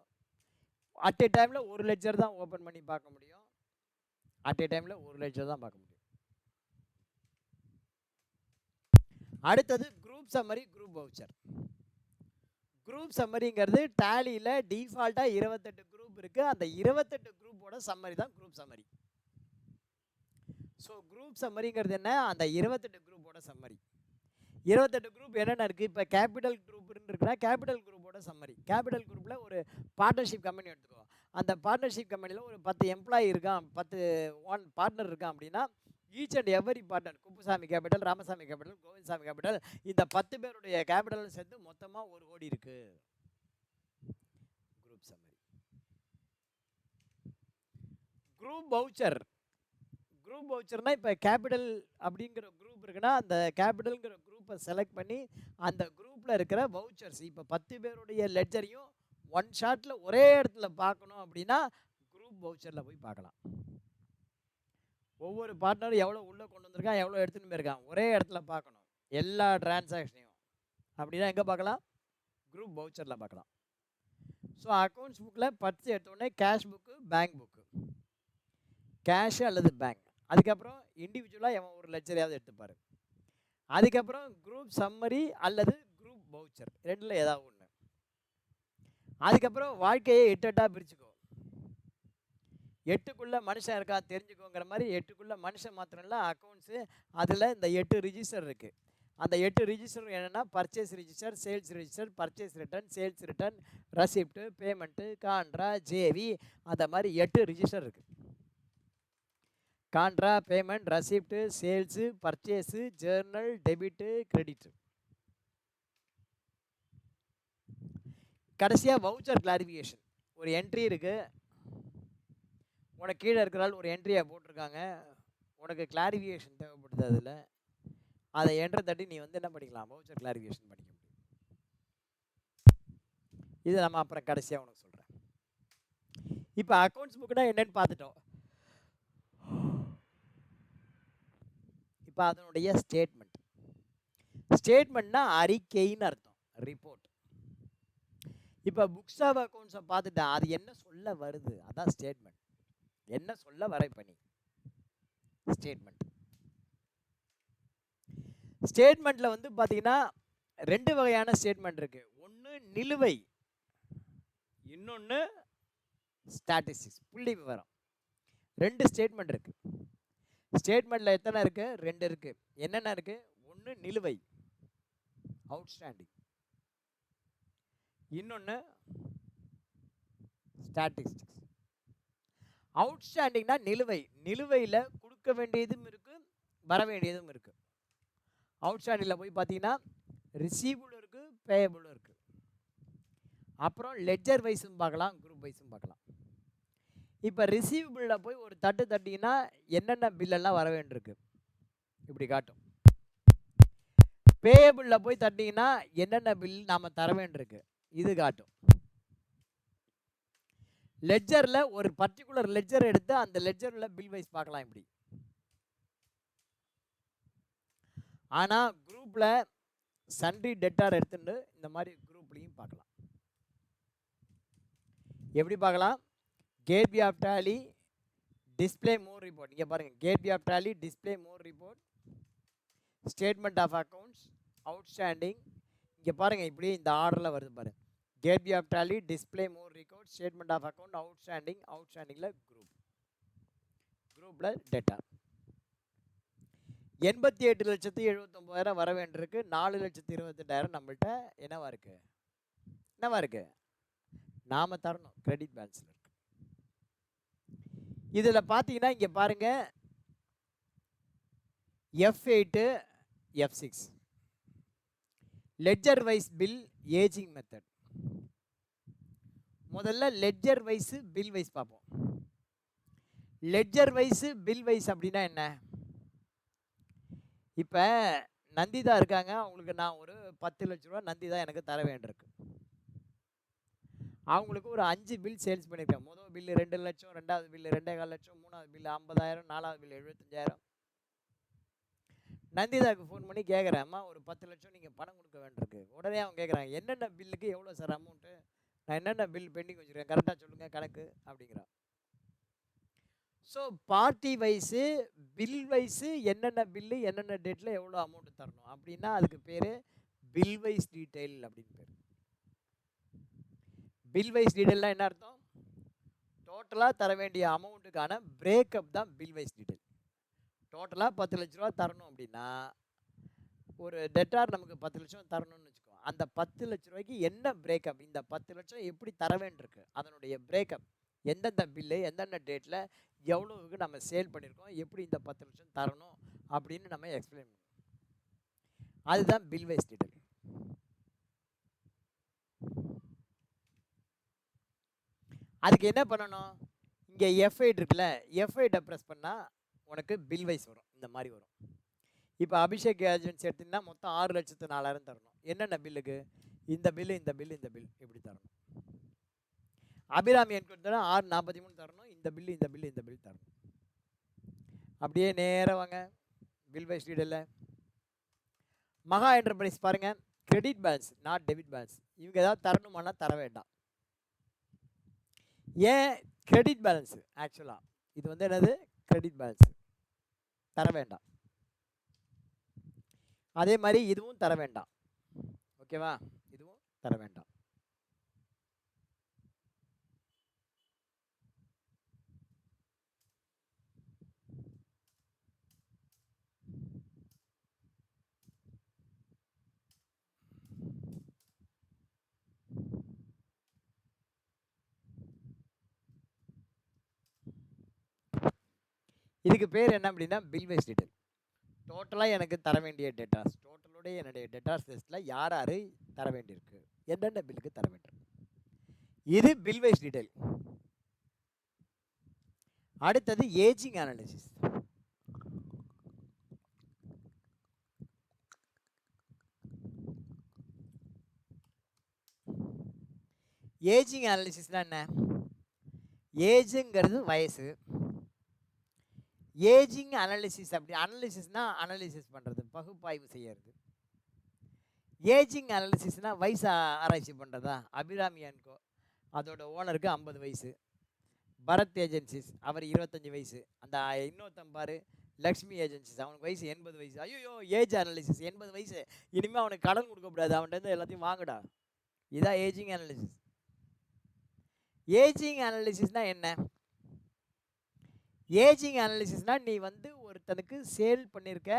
at a டைமில் ஒரு லெட்ஜர் தான் ஓப்பன் பண்ணி பார்க்க முடியும். அட் ஏ டைமில் ஒரு லெட்ஜர் தான் பார்க்க முடியும். அடுத்தது குரூப் சம்மரி, குரூப் வவுச்சர். குரூப் சம்மரிங்கிறது டேலியில் டிஃபால்ட்டாக 28 குரூப் இருக்குது. அந்த 28 குரூப்போட சம்மரி தான் குரூப் சம்மரி. ஸோ குரூப் சம்மரிங்கிறது என்ன, அந்த 28 குரூப்போட சம்மரி. 28 குரூப் என்னென்ன இருக்குது, இப்போ கேபிட்டல் குரூப்னு இருக்குன்னா கேபிட்டல் குரூப்போட சம்மரி. கேபிட்டல் குரூப்பில் ஒரு பார்ட்னர்ஷிப் கம்பெனி எடுத்துக்கோ, அந்த பார்ட்னர்ஷிப் கம்பெனியில் ஒரு 10 எம்ப்ளாயி இருக்கான், 10 பார்ட்னர் இருக்கான் அப்படின்னா, each and every partner, Kuppusamy capital, Ramasamy capital, Govindasamy capital, இந்த 10 பேருடைய கேபிட்டல் சேர்த்து மொத்தமாக 1 கோடி இருக்குது. Group summary. Group voucher. Group வவுச்சர்னால் இப்போ கேபிட்டல் அப்படிங்கிற குரூப் இருக்குன்னா அந்த கேபிட்டல்ங்கிற குரூப்பை செலக்ட் பண்ணி அந்த குரூப்பில் இருக்கிற வவுச்சர்ஸ், இப்போ 10 பேருடைய லெட்ஜரையும் ஒன் ஷாட்டில் ஒரே இடத்துல பார்க்கணும் அப்படின்னா குரூப் வவுச்சரில் போய் பார்க்கலாம். ஒவ்வொரு பார்ட்னரும் எவ்வளோ உள்ளே கொண்டு வந்திருக்கான், எவ்வளோ எடுத்துன்னு போயிருக்கான், ஒரே இடத்துல பார்க்கணும் எல்லா டிரான்சாக்ஷனையும். அப்படின்னா எங்கே பார்க்கலாம், குரூப் வவுச்சரில் பார்க்கலாம். ஸோ அக்கௌண்ட்ஸ் புக்கில் 10 எடுத்தோடனே cash book, bank book, cash அல்லது பேங்க். அதுக்கப்புறம் இண்டிவிஜுவலாக எவன் ஒரு லெட்ஜரையாவது எடுத்துப்பார். அதுக்கப்புறம் குரூப் சம்மரி அல்லது குரூப் வவுச்சர், ரெண்டில் ஏதாவது ஒன்று. அதுக்கப்புறம் வாழ்க்கையை 8 பிரிச்சுக்கோ. 8க்குள்ளே மனுஷன் இருக்கா தெரிஞ்சுக்கோங்கிற மாதிரி 8க்குள்ளே மனுஷன் மாத்திரம் இல்லை, அக்கௌண்ட்ஸு. அதில் இந்த 8 ரிஜிஸ்டர் இருக்குது. அந்த 8 ரிஜிஸ்டர் என்னென்னா purchase register, sales register, purchase return, sales return, receipt, payment, contra, JV, அந்த மாதிரி 8 ரிஜிஸ்டர் இருக்குது. Contra, payment, receipt, sales, purchase, journal, debit, credit. கடைசியாக வவுச்சர் கிளாரிஃபிகேஷன். ஒரு என்ட்ரி இருக்குது, உனக்கு கீழே இருக்கிறாள் ஒரு என்ட்ரியாக போட்டிருக்காங்க, உனக்கு கிளாரிஃபிகேஷன் தேவைப்படுது. அதில் அதை என்ட்ரை தட்டி நீ வந்து என்ன பண்ணிக்கலாம், வவுச்சர் கிளாரிஃபிகேஷன் பண்ணிக்க முடியும். இது நம்ம அப்புறம் கடைசியாக உனக்கு சொல்கிறேன். இப்போ அக்கௌண்ட்ஸ் புக்குனா என்னன்னு பார்த்துட்டோம். இப்போ அதனுடைய ஸ்டேட்மெண்ட். ஸ்டேட்மெண்ட்னா அறிக்கைன்னு அர்த்தம், ரிப்போர்ட். இப்போ புக்ஸ் ஆஃப் அக்கௌண்ட்ஸை பார்த்துட்டா அது என்ன சொல்ல வருது, அதான் ஸ்டேட்மெண்ட். என்ன சொல்ல வர பண்ணி ஸ்டேட்மெண்ட். ஸ்டேட்மெண்ட்டில் வந்து பார்த்தீங்கன்னா 2 வகையான ஸ்டேட்மெண்ட் இருக்குது. ஒன்று நிலுவை, இன்னொன்று ஸ்டாட்டிஸ்டிக்ஸ், புள்ளி விவரம். 2 ஸ்டேட்மெண்ட் இருக்குது. ஸ்டேட்மெண்ட்டில் எத்தனை இருக்குது, 2 இருக்குது. என்னென்ன இருக்குது, ஒன்று நிலுவை, அவுட்ஸ்டாண்டிங், இன்னொன்று ஸ்டாட்டிஸ்டிக்ஸ். அவுட்ஸ்டாண்டிங்னா நிலுவை, நிலுவையில் கொடுக்க வேண்டியதும் இருக்குது, வர வேண்டியதும் இருக்குது. அவுட்ஸ்டாண்டிங்கில் போய் பார்த்தீங்கன்னா ரிசீவ்டு இருக்குது, பேயபிளும் இருக்குது. அப்புறம் லெட்ஜர் வைஸும் பார்க்கலாம், குரூப் வைஸும் பார்க்கலாம். இப்போ ரிசீவபிளில் போய் ஒரு தட்டு தட்டிங்கன்னா என்னென்ன பில்லெல்லாம் வர வேண்டியிருக்கு இப்படி காட்டும். பேயபிளில் போய் தட்டிங்கன்னா என்னென்ன பில் நாம் தர வேண்டியிருக்கு இது காட்டும். லெட்ஜரில் ஒரு பர்டிகுலர் லெட்ஜர் எடுத்து அந்த லெட்ஜரில் பில் வைஸ் பார்க்கலாம் இப்படி. ஆனால் குரூப்பில் சன்ட்ரி டெட்டார் எடுத்துட்டு இந்த மாதிரி குரூப்லையும் பார்க்கலாம். எப்படி பார்க்கலாம்? Gateway of Tally, display more report. இங்கே பாருங்கள், gateway of Tally, display more report, statement of accounts, outstanding. இங்கே பாருங்கள், இப்படி இந்த ஆர்டரில் வருது பாருங்கள். Gateway of Tally, display more report, statement of account, outstanding. அவுட்ஸ்டாண்டிங்கில் குரூப்பில் டேட்டா. 88,79,000 வர வேண்டியிருக்கு. 4,28,000 நம்மள்கிட்ட என்னவா இருக்கு நாம தரணும், கிரெடிட் பேலன்ஸில் இருக்கு. இதில் பார்த்தீங்கன்னா இங்கே பாருங்க, F8 F6 ledger wise bill ageing method. முதல்ல லெட்ஜர் வைஸ் பில் வைஸ் பார்ப்போம். லெட்ஜர் வைஸ் பில் வைஸ் அப்படின்னா என்ன? இப்போ நந்திதா இருக்காங்க, அவங்களுக்கு நான் ஒரு 10 லட்ச ரூபா நந்திதா எனக்கு தர வேண்டியிருக்கு. அவங்களுக்கு ஒரு 5 பில் சேல்ஸ் பண்ணியிருக்கேன். முதல் பில்லு 2 லட்சம், ரெண்டாவது பில்லு 2,4 லட்சம், மூணாவது பில்லு 50,000, நாலாவது பில்லு 75,000. நந்திதாவுக்கு ஃபோன் பண்ணி கேட்குறேன், அம்மா ஒரு 10 லட்சம் நீங்கள் பணம் கொடுக்க வேண்டியிருக்கு. உடனே அவங்க கேட்குறாங்க, என்னென்ன பில்லுக்கு எவ்வளோ சார் அமௌண்ட்டு, நான் என்னென்ன பில் பெண்டிங் வச்சுருக்கேன் கரெக்டாக சொல்லுங்கள் கணக்கு அப்படிங்கிறான். So party wise bill wise என்னென்ன பில்லு என்னென்ன டேட்டில் எவ்வளோ அமௌண்ட்டு தரணும் அப்படின்னா அதுக்கு பேர் பில் வைஸ் டீட்டெயில் அப்படின்னு பேர். பில் வைஸ் டீட்டெயில்னால் என்ன அர்த்தம்? டோட்டலாக தர வேண்டிய அமௌண்ட்டுக்கான பிரேக்கப் தான் பில் வைஸ் டீட்டெயில். டோட்டலாக 10 லட்ச ரூபா தரணும் அப்படின்னா ஒரு டெட்டார் நமக்கு 10 லட்சம் தரணும்னு வச்சுக்கோ. அந்த 10 லட்ச ரூபாய்க்கு என்ன பிரேக்கப், இந்த 10 லட்சம் எப்படி தர வேண்டியிருக்கு, அதனுடைய பிரேக்கப், எந்தெந்த பில்லு எந்தெந்த டேட்டில் எவ்வளோவுக்கு நம்ம சேல் பண்ணியிருக்கோம், எப்படி இந்த 10 லட்சம் தரணும் அப்படின்னு நம்ம எக்ஸ்பிளைன் பண்ணுவோம். அதுதான் பில் வைஸ் டீட்டெயில். அதுக்கு என்ன பண்ணணும்? இங்கே F8 இருக்குல்ல, F8 ப்ரெஸ் பண்ணால் உனக்கு பில் வைஸ் வரும், இந்த மாதிரி வரும். இப்போ அபிஷேக் ஏஜென்சி எடுத்திங்கன்னா மொத்தம் 6,04,000 தரணும். என்னென்ன பில்லுக்கு? இந்த பில்லு இந்த பில்லு இந்த பில் இப்படி தரணும். அபிராமி என்கொடுத்தா 6,43 தரணும். இந்த பில்லு இந்த பில்லு இந்த பில் தரணும். அப்படியே நேராக வாங்க பில் வைஸ் டீட்டெயிலில். மகா என்டர்பிரைஸ் பாருங்கள், credit balance not debit balance. இவங்க ஏதாவது தரணுமானா தர வேண்டாம். ஏன்? Credit balance. ஆக்சுவலாக இது வந்து என்னது? கிரெடிட் பேலன்ஸு தர வேண்டாம். அதே மாதிரி இதுவும் தர வேண்டாம். ஓகேவா? இதுவும் தர வேண்டாம். இதுக்கு பேர் என்ன அப்படின்னா பில் வைஸ் டீட்டெயில். டோட்டலாக எனக்கு தர வேண்டிய டேட்டாஸ், டோட்டலோடைய என்னுடைய டேட்டாஸ் லிஸ்ட்டில் யார் யார் தர வேண்டியிருக்கு, என்னென்ன பில்லுக்கு தர வேண்டியிருக்கு, இது பில் வைஸ் டீட்டெயில். அடுத்தது ஏஜிங் அனாலிசிஸ். ஏஜிங் அனாலிசிஸ்னால் என்ன? ஏஜுங்கிறது வயசு. ஏஜிங் அனாலிசிஸ் அப்படி, அனாலிசிஸ்னால் அனாலிசிஸ் பண்ணுறது, பகுப்பாய்வு செய்யறது. ஏஜிங் அனாலிசிஸ்னால் வயசு ஆராய்ச்சி பண்ணுறதா? அபிராமி அன்கோ அதோட ஓனருக்கு 50 வயசு. பரத் ஏஜென்சிஸ் அவர் 25 வயசு. அந்த இன்னொருத்தன் பாரு லக்ஷ்மி ஏஜென்சிஸ் அவனுக்கு வயசு 80 வயசு. ஐயோ ஏஜ் அனாலிசிஸ் 80 வயசு, இனிமேல் அவனுக்கு கடன் கொடுக்கக்கூடாது, அவன்கிட்ட எல்லாத்தையும் வாங்கடா. இதான் ஏஜிங் அனாலிசிஸ். ஏஜிங் அனாலிசிஸ்னால் என்ன? ஏஜிங் அனாலிசிஸ்னால் நீ வந்து ஒருத்தனுக்கு சேல் பண்ணியிருக்க,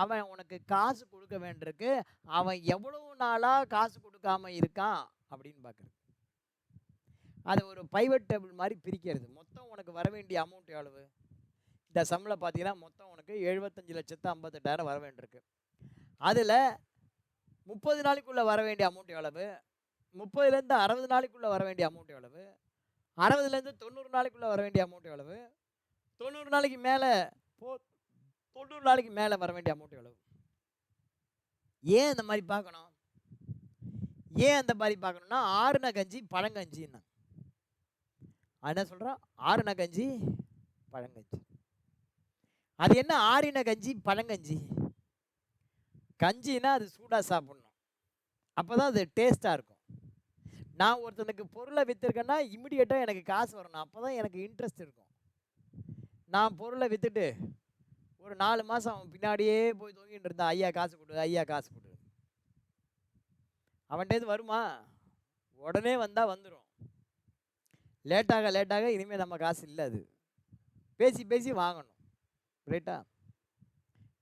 அவன் உனக்கு காசு கொடுக்க வேண்டியிருக்கு, அவன் எவ்வளவு நாளாக காசு கொடுக்காம இருக்கான் அப்படின்னு பார்க்குறது. அது ஒரு பைவட் டேபிள் மாதிரி பிரிக்கிறது. மொத்தம் உனக்கு வர வேண்டிய அமௌண்ட் எவ்வளவு? இந்த சம்மில் பார்த்தீங்கன்னா மொத்தம் உனக்கு 75,50,000 வர வேண்டியிருக்கு. அதில் 30 நாளைக்குள்ளே வர வேண்டிய அமௌண்ட் எவ்வளவு, 30லேருந்து 60 நாளைக்குள்ளே வர வேண்டிய அமௌண்ட் எவ்வளவு, 60லேருந்து 90 நாளைக்குள்ளே வர வேண்டிய அமௌண்ட் எவ்வளவு, 90 நாளைக்கு மேலே 90 நாளைக்கு மேலே வர வேண்டிய அமௌண்ட் எவ்வளவு. ஏன் இந்த மாதிரி பார்க்கணும், ஏன் அந்த மாதிரி பார்க்கணும்னா ஆறுன கஞ்சி பழங்கஞ்சின்னா என்ன சொல்கிறான், ஆறுன கஞ்சி பழங்கஞ்சி. அது என்ன ஆறின கஞ்சி பழங்கஞ்சி, கஞ்சின்னா அது சூடாக சாப்பிட்ணும், அப்போ தான் அது டேஸ்ட்டாக இருக்கும். நான் ஒருத்தனுக்கு பொருளை விற்றுருக்கேன்னா இமிடியேட்டாக எனக்கு காசு வரணும், அப்போ தான் எனக்கு இன்ட்ரெஸ்ட் இருக்கும். நான் பொருளை விற்றுட்டு ஒரு 4 மாதம் அவன் பின்னாடியே போய் தொங்கிட்டு இருந்தான், ஐயா காசு கொடு ஐயா காசு கொடு, அவன்கிட்டேருந்து வருமா, உடனே வந்தால் வந்துடும். லேட்டாக லேட்டாக இனிமேல் நம்ம காசு இல்லை, அது பேசி பேசி வாங்கணும், ரைட்டா,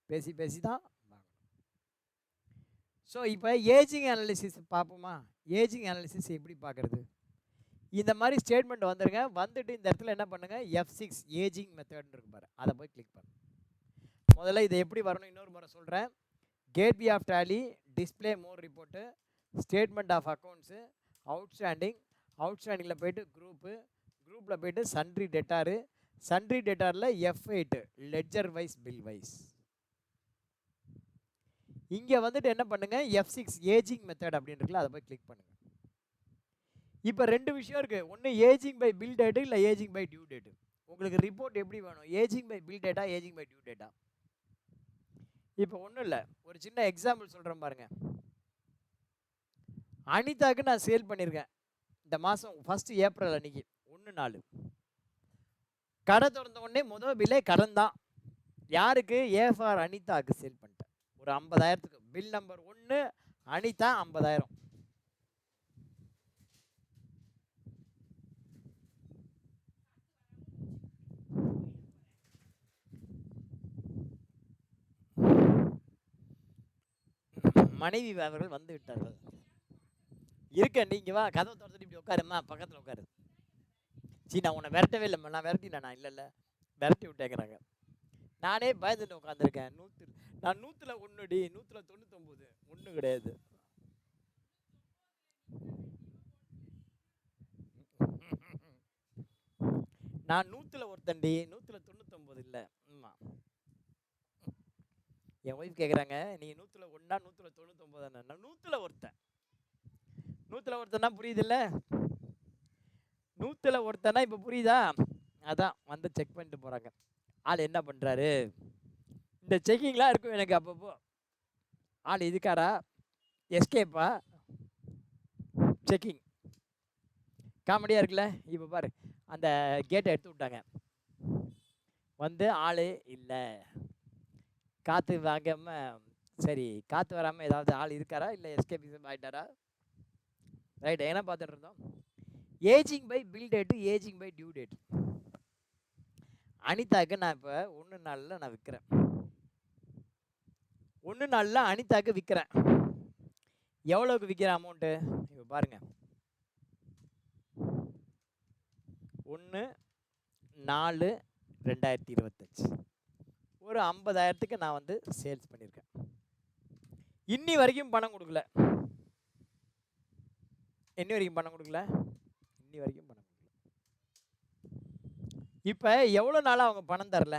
பேசி பேசி தான் வாங்கணும். ஸோ இப்போ ஏஜிங் அனாலிசிஸ் பார்ப்போமா. ஏஜிங் அனாலிசிஸ் எப்படி பார்க்குறது, இந்த மாதிரி ஸ்டேட்மெண்ட் வந்துடுங்க. வந்துட்டு இந்த இடத்துல என்ன பண்ணுங்கள், F6 ஏஜிங் மெத்தட்னு இருக்கு பாரு, அதை போய் கிளிக் பண்ணு. முதல்ல இதை எப்படி வரணும் இன்னொரு முறை சொல்கிறேன். Gateway of Tally, display more report, statement of accounts, outstanding, அவுட்ஸ்டாண்டிங்கில் போய்ட்டு குரூப்பு, குரூப்பில் போய்ட்டு சன்ட்ரி டெட்டாரு, சன்ட்ரி டெட்டாரில் F8 ledger wise bill wise. இங்கே வந்துட்டு என்ன பண்ணுங்கள், F6 ஏஜிங் மெத்தட் அப்படின்னு இருக்குல்ல, அதை போய் கிளிக் பண்ணுங்கள். இப்போ 2 விஷயம் இருக்குது, ஒன்று ஏஜிங் பை பில் டேட்டு இல்லை ஏஜிங் பை டியூ டேட்டு. உங்களுக்கு ரிப்போர்ட் எப்படி வேணும், ageing by bill date ageing by due date. இப்போ ஒன்றும் இல்லை, ஒரு சின்ன எக்ஸாம்பிள் சொல்கிறேன் பாருங்கள். அனிதாவுக்கு நான் சேல் பண்ணியிருக்கேன் இந்த மாதம் 1 ஏப்ரல் அன்னைக்கு 1/4. கடை திறந்த உடனே முதல் பில்லே கடன் தான். யாருக்கு, ஏஃபார் அனிதாவுக்கு சேல் பண்ணிட்டேன் ஒரு 50,000க்கு. Bill number 1 Anitha 50,000. மனைவி அவர்கள் வந்து விட்டார்கள். இருக்க நீங்க வா, கதவை திறந்துட்டு இப்படி உட்காருமா, பக்கத்தில் உட்காரு. சரி நான் உன்னை விரட்டவே இல்லைம்மா, நான் விரட்டினேன், நான் இல்லை விரட்டி விட்டேங்கிறாங்க. நானே பயந்துட்டு உட்காந்துருக்கேன். நான் 100ல் 1டி, 199 ஒன்றும் கிடையாது. நான் 100ல் ஒருத்தண்டி, 199 இல்லை. ஆமாம், என் ஒய்ஃப் கேட்குறாங்க, நீ 100ல் 1 199 தானே. நான் 100ல் ஒருத்தன். 100ல் ஒருத்தனா புரியுது இல்லை, 100ல் ஒருத்தனா இப்போ புரியுதா. அதான் வந்து செக் பண்ணிட்டு போகிறாங்க. ஆள் என்ன பண்ணுறாரு, இந்த செக்கிங்லாம் இருக்கும் எனக்கு அப்பப்போ. ஆள் இதுக்காரா, எஸ்கேப்பா, செக்கிங் காமெடியாக இருக்குல்ல. இப்போ பாரு, அந்த கேட்டை எடுத்து விட்டாங்க, வந்து ஆள் இல்லை, காற்று வாங்காமல், சரி காற்று வராமல் ஏதாவது ஆள் இருக்காரா இல்லை எஸ்கேபிசம் ஆகிட்டாரா, ரைட். என்ன பார்த்துட்டு இருந்தோம், ageing by bill date ageing by due date. அனிதாக்கு நான் இப்போ 1/4 நான் விற்கிறேன், 1/4 அனிதாக்கு விற்கிறேன். எவ்வளோக்கு விற்கிற அமௌண்ட்டு இப்போ பாருங்கள், 1/4/2025 ஒரு 50,000க்கு நான் வந்து சேல்ஸ் பண்ணியிருக்கேன். இன்னி வரைக்கும் பணம் கொடுக்கல, இன்னி வரைக்கும் பணம் கொடுக்கல. இப்போ எவ்வளோ நாளாக அவங்க பணம் தரல,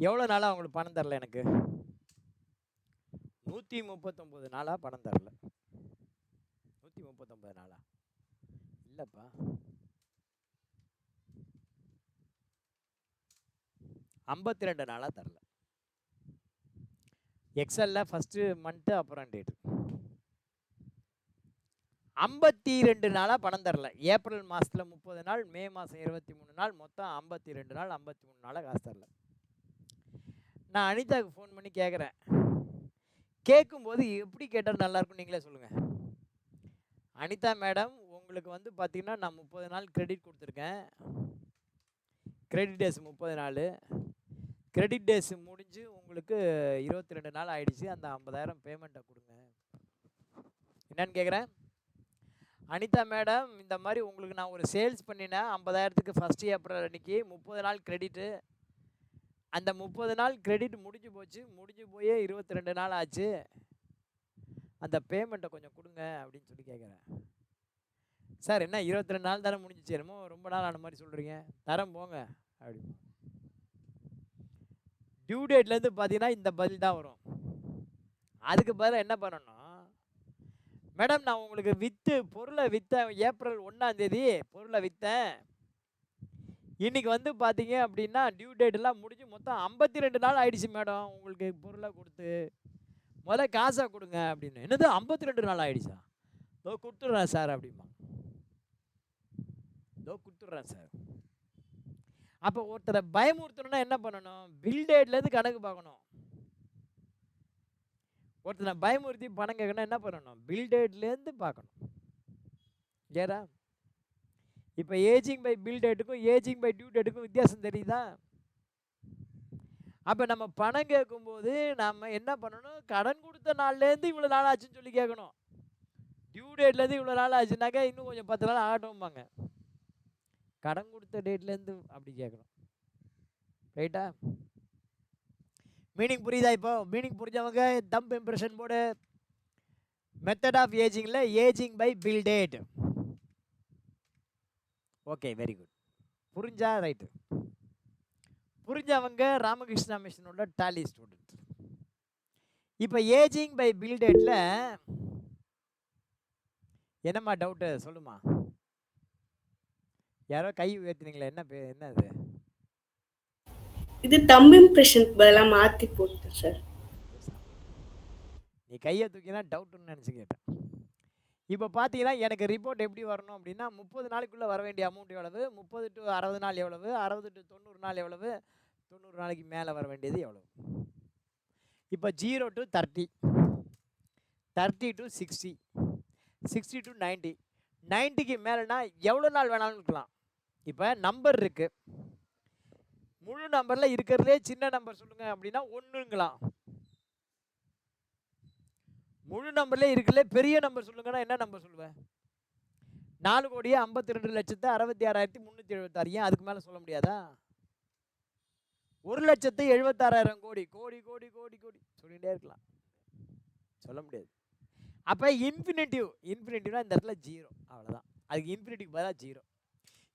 எவ்வளோ நாளாக அவங்களுக்கு பணம் தரல, எனக்கு 139 நாளாக பணம் தரல. 139 நாளா இல்லைப்பா, 52 நாளாக தரல. எக்ஸலில் ஃபஸ்ட்டு மந்த்து அப்புறம் டேட்டு 52 நாளாக பணம் தரல. ஏப்ரல் மாதத்தில் 30 நாள், மே மாதம் 23 நாள், மொத்தம் 52 நாள், 53 நாளாக காசு தரல. நான் அனிதாவுக்கு ஃபோன் பண்ணி கேட்குறேன், கேட்கும்போது எப்படி கேட்டால் நல்லாயிருக்கும் நீங்களே சொல்லுங்கள். அனிதா மேடம், உங்களுக்கு வந்து பார்த்திங்கன்னா நான் 30 நாள் கிரெடிட் கொடுத்துருக்கேன், கிரெடிட் டேஸ் 30 நாள், கிரெடிட் டேஸ் முடிஞ்சு உங்களுக்கு 22 நாள் ஆகிடுச்சு, அந்த 50,000 பேமெண்ட்டை கொடுங்க. என்னன்னு கேட்குறேன். அனிதா மேடம், இந்த மாதிரி உங்களுக்கு நான் ஒரு சேல்ஸ் பண்ணினேன் 50,000க்கு 1 ஏப்ரல் அன்றைக்கி, 30 நாள் கிரெடிட்டு, அந்த 30 நாள் கிரெடிட் முடிஞ்சு போச்சு, முடிஞ்சு போய் 22 நாள் ஆச்சு, அந்த பேமெண்ட்டை கொஞ்சம் கொடுங்க அப்படின்னு சொல்லி கேட்குறேன். சார் என்ன 22 நாள் தானே முடிஞ்சிச்சு, என்னமோ ரொம்ப நாள் ஆன மாதிரி சொல்கிறீங்க, தரம் போங்க அப்படி. டியூ டேட்லேருந்து பார்த்தீங்கன்னா இந்த பதில் தான் வரும். அதுக்கு பதிலாக என்ன பண்ணணும், மேடம் நான் உங்களுக்கு பொருளை விற்றேன் ஏப்ரல் 1ஆம் தேதி பொருளை விற்றேன், இன்னைக்கு வந்து பார்த்தீங்க அப்படின்னா டியூ டேட்டெல்லாம் முடிஞ்சு மொத்தம் 52 நாள் ஆயிடுச்சு மேடம் உங்களுக்கு பொருளை கொடுத்து, முதல்ல காசை கொடுங்க அப்படின்னு. என்னது 52 நாள் ஆயிடுச்சா, இதோ கொடுத்துட்றேன் சார் அப்படிமா, இதோ கொடுத்துட்றேன் சார். அப்போ ஒருத்தரை பயமுறுத்தணும்னா என்ன பண்ணணும், பில் டேட்லேருந்து கணக்கு பார்க்கணும். ஒருத்தனை பயமுறுத்தி பணம் கேட்கணும் என்ன பண்ணணும், பில் டேட்லேருந்து பார்க்கணும். ஏரா இப்போ ஏஜிங் பை பில் டேட்டுக்கும் ஏஜிங் பை டியூ டேட்டுக்கும் வித்தியாசம் தெரியுதா? அப்போ நம்ம பணம் கேட்கும்போது நம்ம என்ன பண்ணணும், கடன் கொடுத்த நாள்லேருந்து இவ்வளோ நாள் ஆச்சுன்னு சொல்லி கேட்கணும். டியூ டேட்லேருந்து இவ்வளோ நாள் ஆச்சுனாக்கா இன்னும் கொஞ்சம் 10 நாள் ஆகட்டும்பாங்க. கடன் கொடுத்த டேட்லேருந்து அப்படி கேட்கணும். ரைட்டா? மீனிங் புரியுதா? இப்போ மீனிங் புரிஞ்சவங்க தம்ப் இம்ப்ரெஷன் போர்டு. மெத்தட் ஆஃப் ஏஜிங்கில் ageing by bill date. Okay, very good. புரிஞ்சா ரைட்டு. புரிஞ்சவங்க ராமகிருஷ்ணா மிஷனோட டாலி ஸ்டூடெண்ட். இப்போ ஏஜிங் பை பில் டேட்டில் என்னம்மா டவுட்டு சொல்லுமா? யாரோ கை உயர்த்தினீங்களா, என்ன இது? இது தம்ப் இம்ப்ரெஷனுக்கு பதிலாக மாற்றி போட்டு சார். நீ கையை தூக்கினா டவுட்டுன்னு நினச்சி கேட்டேன். இப்போ பார்த்தீங்கன்னா எனக்கு ரிப்போர்ட் எப்படி வரணும் அப்படின்னா, 30 நாளைக்குள்ளே வர வேண்டிய அமௌண்ட் எவ்வளவு, 30 to 60 நாள் எவ்வளவு, 60 to 90 நாள் எவ்வளவு, 90 நாளைக்கு மேலே வர வேண்டியது எவ்வளவு. இப்போ 0 to 30, 30 to 60, 60 to 90, 90க்கு மேலேனா எவ்வளோ நாள் வேணாலும் இருக்கலாம். இப்போ நம்பர் இருக்குது, முழு நம்பரில் இருக்கிறதுலே சின்ன நம்பர் சொல்லுங்கள் அப்படின்னா 1ங்களாம். முழு நம்பர்லேயே இருக்கிறதுலே பெரிய நம்பர் சொல்லுங்கன்னா என்ன நம்பர் சொல்லுவேன்? 4,52,52,66,376. ஏன் அதுக்கு மேலே சொல்ல முடியாதா? 1,76,000 கோடி கோடி கோடி கோடி கோடி சொல்லிகிட்டே இருக்கலாம், சொல்ல முடியாது. அப்போ இன்ஃபினிட்டிவ்னா இந்த இடத்துல 0, அவ்வளோதான். அதுக்கு இன்ஃபினிட்டிவ்க்கு பதிலாக 0.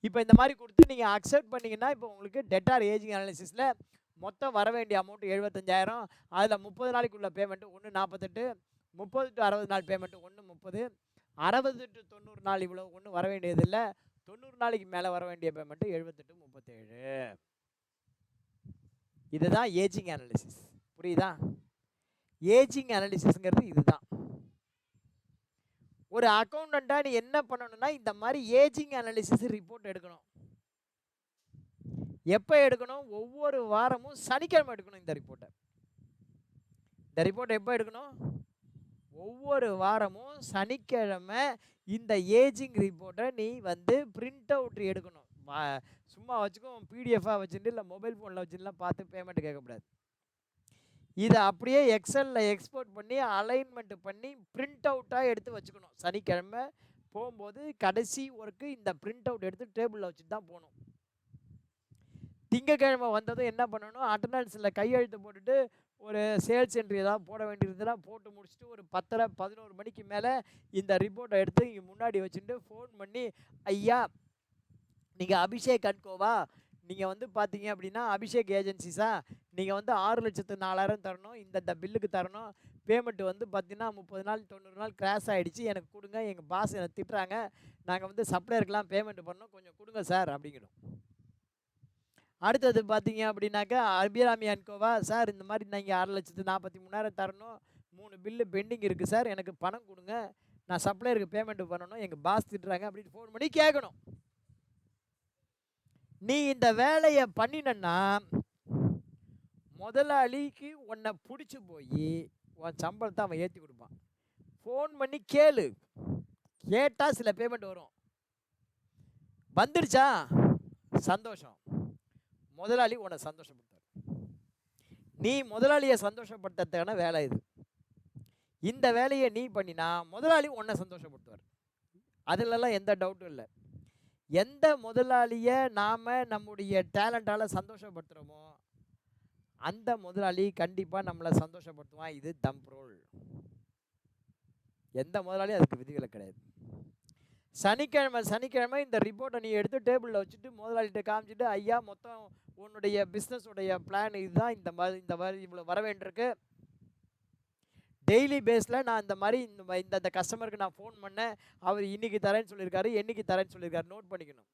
இப்போ இந்த மாதிரி கொடுத்து நீங்கள் அக்செப்ட் பண்ணிங்கன்னா இப்போ உங்களுக்கு டெட்டார் ஏஜிங் அனாலிசிஸில் மொத்தம் வர வேண்டிய அமௌண்ட் 75,000. அதில் 30 நாளைக்குள்ள பேமெண்ட்டு 1,48, 30 to 60 நாள் பேமெண்ட்டு 1,30, 60 to 90 நாள் இவ்வளோ ஒன்றும் வர வேண்டியது இல்லை. 90 நாளைக்கு மேலே வர வேண்டிய பேமெண்ட்டு 78,37. இதுதான் ஏஜிங் அனாலிசிஸ். புரியுதா? ஏஜிங் அனாலிசிஸ்ங்கிறது இதுதான். ஒரு அக்கௌண்டண்ட்டாக நீ என்ன பண்ணணும்னா இந்த மாதிரி ஏஜிங் அனாலிசிஸ் ரிப்போர்ட் எடுக்கணும். எப்போ எடுக்கணும்? ஒவ்வொரு வாரமும் சனிக்கிழமை எடுக்கணும். இந்த ரிப்போர்ட்டை எப்போ எடுக்கணும்? ஒவ்வொரு வாரமும் சனிக்கிழமை இந்த ஏஜிங் ரிப்போர்ட்டை நீ வந்து பிரிண்ட் அவுட் எடுக்கணும். சும்மா வச்சுக்கோ, பிடிஎஃபாக வச்சுட்டு இல்லை மொபைல் ஃபோனில் வச்சுட்டுலாம் பார்த்து பேமெண்ட் கேட்கக்கூடாது. இதை அப்படியே எக்ஸலில் எக்ஸ்போர்ட் பண்ணி அலைன்மெண்ட் பண்ணி பிரிண்ட் அவுட்டாக எடுத்து வச்சுக்கணும். சனிக்கிழமை போகும்போது கடைசி ஒர்க்கு இந்த பிரிண்ட் அவுட் எடுத்து டேபிளில் வச்சுட்டு தான் போகணும். திங்கக்கிழமை வந்ததும் என்ன பண்ணணும், அட்டண்டன்ஸில் கையெழுத்து போட்டுட்டு ஒரு சேல்ஸ் என்ட்ரி ஏதாவது போட வேண்டியதுலாம் போட்டு முடிச்சுட்டு ஒரு 10, 11 மணிக்கு மேலே இந்த ரிப்போர்ட்டை எடுத்து இங்கே முன்னாடி வச்சுட்டு ஃபோன் பண்ணி, ஐயா நீங்கள் அபிஷேக் அன்கோவா, நீங்கள் வந்து பார்த்தீங்க அப்படின்னா அபிஷேக் ஏஜென்சிஸா, நீங்கள் வந்து 6,04,000 தரணும், இந்த பில்லுக்கு தரணும், பேமெண்ட் வந்து பார்த்தீங்கன்னா 30 நாள் 90 நாள் கிராஷ் ஆகிடுச்சு, எனக்கு கொடுங்க, எங்கள் பாஸ் எனக்கு திட்டுறாங்க, நாங்கள் வந்து சப்ளையருக்கெலாம் பேமெண்ட் பண்ணோம், கொஞ்சம் கொடுங்க சார் அப்படிங்கணும். அடுத்தது பார்த்தீங்க அப்படின்னாக்கா அபிராமி அன்கோவா, சார் இந்த மாதிரி நீங்கள் 6,43,000 தரணும், 3 பில்லு பெண்டிங் இருக்குது சார், எனக்கு பணம் கொடுங்க, நான் சப்ளையருக்கு பேமெண்ட் பண்ணணும், எங்கள் பாஸ் திட்டுறாங்க அப்படின்னு ஃபோன் பண்ணி கேட்கணும். நீ இந்த வேலையை பண்ணினா முதலாளிக்கு உன்னை பிடிச்சி போய் உன் சம்பளத்தை அவன் ஏற்றி கொடுப்பான். ஃபோன் பண்ணி கேட்டால் சில பேமெண்ட் வரும். வந்துடுச்சா சந்தோஷம், முதலாளி உன்னை சந்தோஷப்படுத்தார். நீ முதலாளியை சந்தோஷப்படுத்துறதுக்கான வேலை இது. இந்த வேலையை நீ பண்ணினா முதலாளி உன்னை சந்தோஷப்படுத்துவார். அதிலெல்லாம் எந்த டவுட்டும் இல்லை. எந்த முதலாளியை நாம் நம்முடைய டேலண்டால் சந்தோஷப்படுத்துகிறோமோ அந்த முதலாளி கண்டிப்பாக நம்மளை சந்தோஷப்படுத்துவான். இது தம்ப் ரோல். எந்த முதலாளியும் அதுக்கு விதிவிலக்கு கிடையாது. சனிக்கிழமை இந்த ரிப்போர்ட்டை நீ எடுத்து டேபிளில் வச்சுட்டு முதலாளிகிட்ட காமிச்சிட்டு, ஐயா மொத்தம் உன்னுடைய பிஸ்னஸுடைய பிளான் இதுதான், இந்த மாதிரி இவ்வளோ வர வேண்டியிருக்கு, டெய்லி பேஸில் நான் இந்த மாதிரி இந்த கஸ்டமருக்கு நான் ஃபோன் பண்ணேன், அவர் இன்னைக்கு தரேன்னு சொல்லியிருக்காரு, என்னைக்கு தரேன்னு சொல்லியிருக்காரு, நோட் பண்ணிக்கணும்.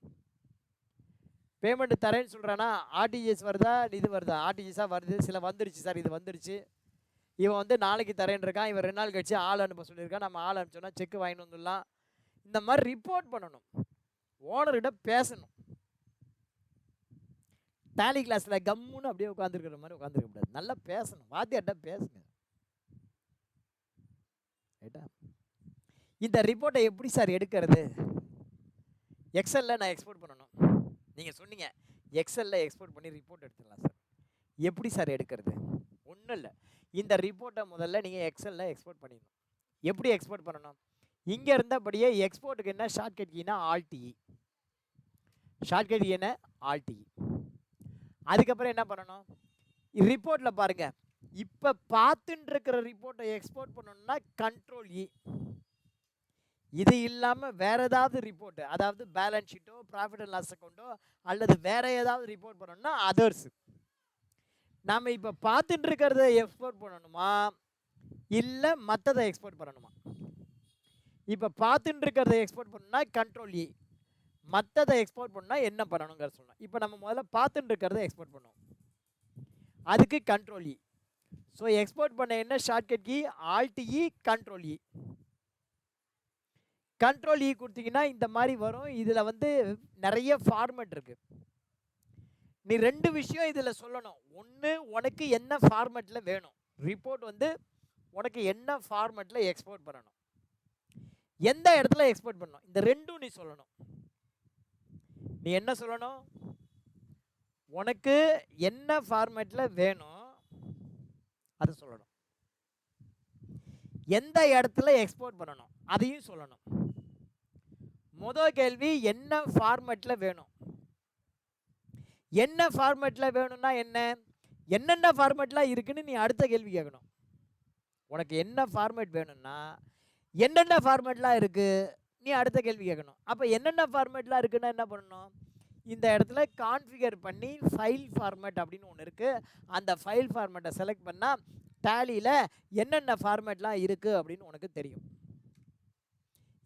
பேமெண்ட் தரேன்னு சொல்கிறேன்னா ஆர்டிஜிஎஸ் வருதா, இது வருதா, ஆர்டிஜிஎஸாக வருது, சில வந்துருச்சு சார், இது வந்துருச்சு, இவன் வந்து நாளைக்கு தரேன்னு இருக்கான், இவன் 2 நாள் கழிச்சு ஆள் அனுப்ப சொல்லியிருக்கான், நம்ம ஆள் அனுப்பிச்சோன்னா செக் வாங்கிட்டு வந்துடலாம். இந்த மாதிரி ரிப்போர்ட் பண்ணணும், ஓனர்கிட்ட பேசணும். டேலி கிளாஸில் கம்முன்னு அப்படியே உட்காந்துருக்கிற மாதிரி உட்காந்துருக்க கூடாது, நல்லா பேசணும், வாத்தியார்கிட்ட பேசுங்க. ரைட்டா? இந்த ரிப்போர்ட்டை எப்படி சார் எடுக்கிறது? எக்ஸலில் நான் எக்ஸ்போர்ட் பண்ணணும். நீங்கள் சொன்னீங்க எக்ஸலில் எக்ஸ்போர்ட் பண்ணி ரிப்போர்ட் எடுத்துடலாம் சார். எப்படி சார் எடுக்கிறது? ஒன்றும் இல்லை, இந்த ரிப்போர்ட்டை முதல்ல நீங்கள் எக்ஸலில் எக்ஸ்போர்ட் பண்ணிடணும். எப்படி எக்ஸ்போர்ட் பண்ணணும்? இங்கே இருந்தபடியே எக்ஸ்போர்ட்டுக்கு என்ன ஷார்ட்கட் கீனா ஆல்டிஇ. ஷார்ட்கட் கீ என்ன? ஆல்டிஇ. அதுக்கப்புறம் என்ன பண்ணணும்? ரிப்போர்ட்டில் பாருங்கள், இப்போ பார்த்துட்டு இருக்கிற ரிப்போர்ட்டை எக்ஸ்போர்ட் பண்ணணும்னா கண்ட்ரோல் இ. இது இல்லாமல் வேறு ஏதாவது ரிப்போர்ட்டு, அதாவது பேலன்ஸ் ஷீட்டோ ப்ராஃபிட் அண்ட் லாஸ் அக்கௌண்ட்டோ அல்லது வேறு ஏதாவது ரிப்போர்ட் பண்ணணும்னா அதர்ஸ். நாம் இப்போ பார்த்துட்டு இருக்கிறத எக்ஸ்போர்ட் பண்ணணுமா இல்லை மற்றதை எக்ஸ்போர்ட் பண்ணணுமா? இப்போ பார்த்துட்டு இருக்கிறத எக்ஸ்போர்ட் பண்ணணும்னா கண்ட்ரோல் இ, மற்றதை எக்ஸ்போர்ட் பண்ணால் என்ன பண்ணணுங்கிற சொல்லணும். இப்போ நம்ம முதல்ல பார்த்துட்டு இருக்கிறத எக்ஸ்போர்ட் பண்ணுவோம், அதுக்கு கண்ட்ரோல் இ. ஸோ எக்ஸ்போர்ட் பண்ண என்ன ஷார்ட்கட் கீ? ஆல்ட் இ, கண்ட்ரோல் இ. கண்ட்ரோல் இ கொடுத்தீங்கன்னா இந்த மாதிரி வரும். இதில் வந்து நிறைய ஃபார்மேட் இருக்குது. நீ 2 விஷயம் இதில் சொல்லணும். ஒன்று, உனக்கு என்ன ஃபார்மேட்டில் வேணும், ரிப்போர்ட் வந்து உனக்கு என்ன ஃபார்மேட்டில் எக்ஸ்போர்ட் பண்ணணும், எந்த இடத்துல எக்ஸ்போர்ட் பண்ணணும், இந்த 2ம் நீ சொல்லணும். நீ என்ன சொல்லணும்? உனக்கு என்ன ஃபார்மேட்டில் வேணும் அதை சொல்லணும், எந்த இடத்துல எக்ஸ்போர்ட் பண்ணணும் அதையும் சொல்லணும். முதல் கேள்வி என்ன ஃபார்மேட்டில் வேணும். என்ன ஃபார்மேட்டில் வேணும்னா என்ன, என்னென்ன ஃபார்மேட்லாம் இருக்குன்னு நீ அடுத்த கேள்வி கேட்கணும். உனக்கு என்ன ஃபார்மேட் வேணும்னா என்னென்ன ஃபார்மேட்லாம் இருக்குது நீ அடுத்த கேள்வி கேட்கணும். அப்போ என்னென்ன ஃபார்மேட்லாம் இருக்குன்னா என்ன பண்ணணும்? இந்த இடத்துல கான்ஃபிகர் பண்ணி ஃபைல் ஃபார்மேட் அப்படின்னு ஒன்று இருக்குது, அந்த ஃபைல் ஃபார்மேட்டை செலக்ட் பண்ணால் டேலியில் என்னென்ன ஃபார்மேட்லாம் இருக்குது அப்படின்னு உனக்கு தெரியும்.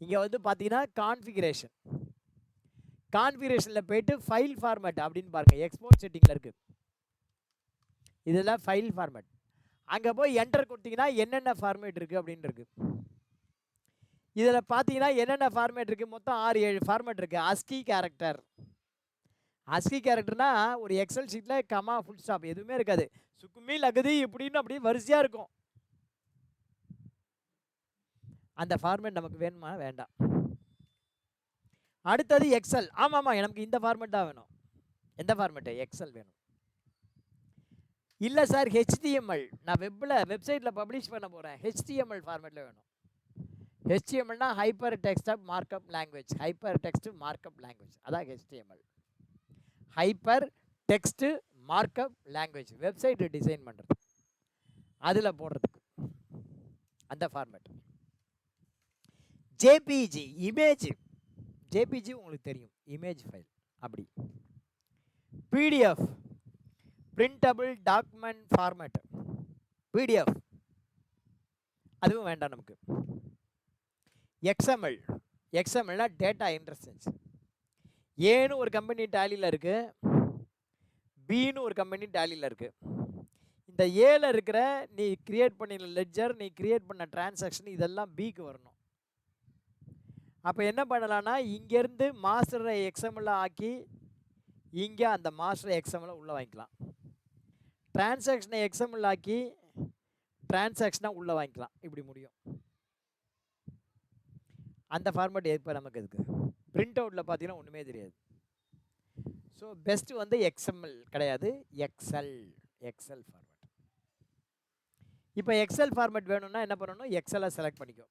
இங்கே வந்து பார்த்தீங்கன்னா கான்ஃபிகரேஷனில் போயிட்டு ஃபைல் ஃபார்மேட் அப்படின்னு பாருங்கள், எக்ஸ்போர்ட் செட்டிங்கில் இருக்குது. இதெல்லாம் ஃபைல் ஃபார்மேட். அங்கே போய் என்டர் கொடுத்தீங்கன்னா என்னென்ன ஃபார்மேட் இருக்குது அப்படின்னு இருக்குது. இதில் பார்த்தீங்கன்னா என்னென்ன ஃபார்மேட் இருக்குது, மொத்தம் 6-7 ஃபார்மேட் இருக்குது. ASCII கேரக்டர்னா ஒரு எக்ஸல் ஷீட்டில் கமா ஃபுல் ஸ்டாப் எதுவுமே இருக்காது, சுக்குமி லகுதி இப்படின்னு அப்படியே வரிசையாக இருக்கும். அந்த ஃபார்மேட் நமக்கு வேணுமா? வேண்டாம். அடுத்தது எக்ஸல். ஆமாம், எனக்கு இந்த ஃபார்மேட் தான் வேணும். எந்த ஃபார்மேட்டு? எக்ஸல் வேணும். இல்லை சார் HTML, நான் வெப்சைட்டில் பப்ளிஷ் பண்ண போகிறேன், HTML ஃபார்மேட்டில் வேணும். HTMLனா ஹைப்பர் டெக்ஸ்ட் மார்க்அப் லாங்குவேஜ், அதான் HTML, hyper text markup language. Website design பண்ணுறது, அதில் போடுறதுக்கு அந்த ஃபார்மேட். ஜேபிஜி இமேஜ், ஜேபிஜி உங்களுக்கு தெரியும், இமேஜ் ஃபைல். அப்படி PDF, printable document format, PDF அதுவும் வேண்டாம் நமக்கு. எக்ஸ்எம்எல்னா டேட்டா இன்டர்சேஞ்ச். ஏன்னு ஒரு கம்பெனி டேலியில் இருக்குது, பின்னு ஒரு கம்பெனி டேலியில் இருக்குது. இந்த ஏல இருக்கிற நீ கிரியேட் பண்ணின லெட்ஜர், நீ கிரியேட் பண்ண டிரான்சாக்ஷன் இதெல்லாம் பிக்கு வரணும். அப்போ என்ன பண்ணலான்னா இங்கேருந்து மாஸ்டரை எக்ஸ்எம்எல்ல ஆக்கி இங்கே அந்த மாஸ்டரை எக்ஸ்எம்எல்ல உள்ளே வாங்கிக்கலாம், டிரான்சாக்ஷனை எக்ஸ்எம்எல் ஆக்கி டிரான்சாக்ஷனாக உள்ளே வாங்கிக்கலாம். இப்படி முடியும். அந்த ஃபார்மேட் இப்போ நமக்கு இருக்குது. பிரிண்ட் அவுட்டில் பார்த்தீங்கன்னா ஒன்றுமே தெரியாது. ஸோ பெஸ்ட்டு வந்து எக்ஸ்எம்எல் கிடையாது, எக்ஸல் ஃபார்மேட். இப்போ எக்ஸல் ஃபார்மேட் வேணும்னா என்ன பண்ணணும்? எக்ஸலை செலக்ட் பண்ணிக்கோ.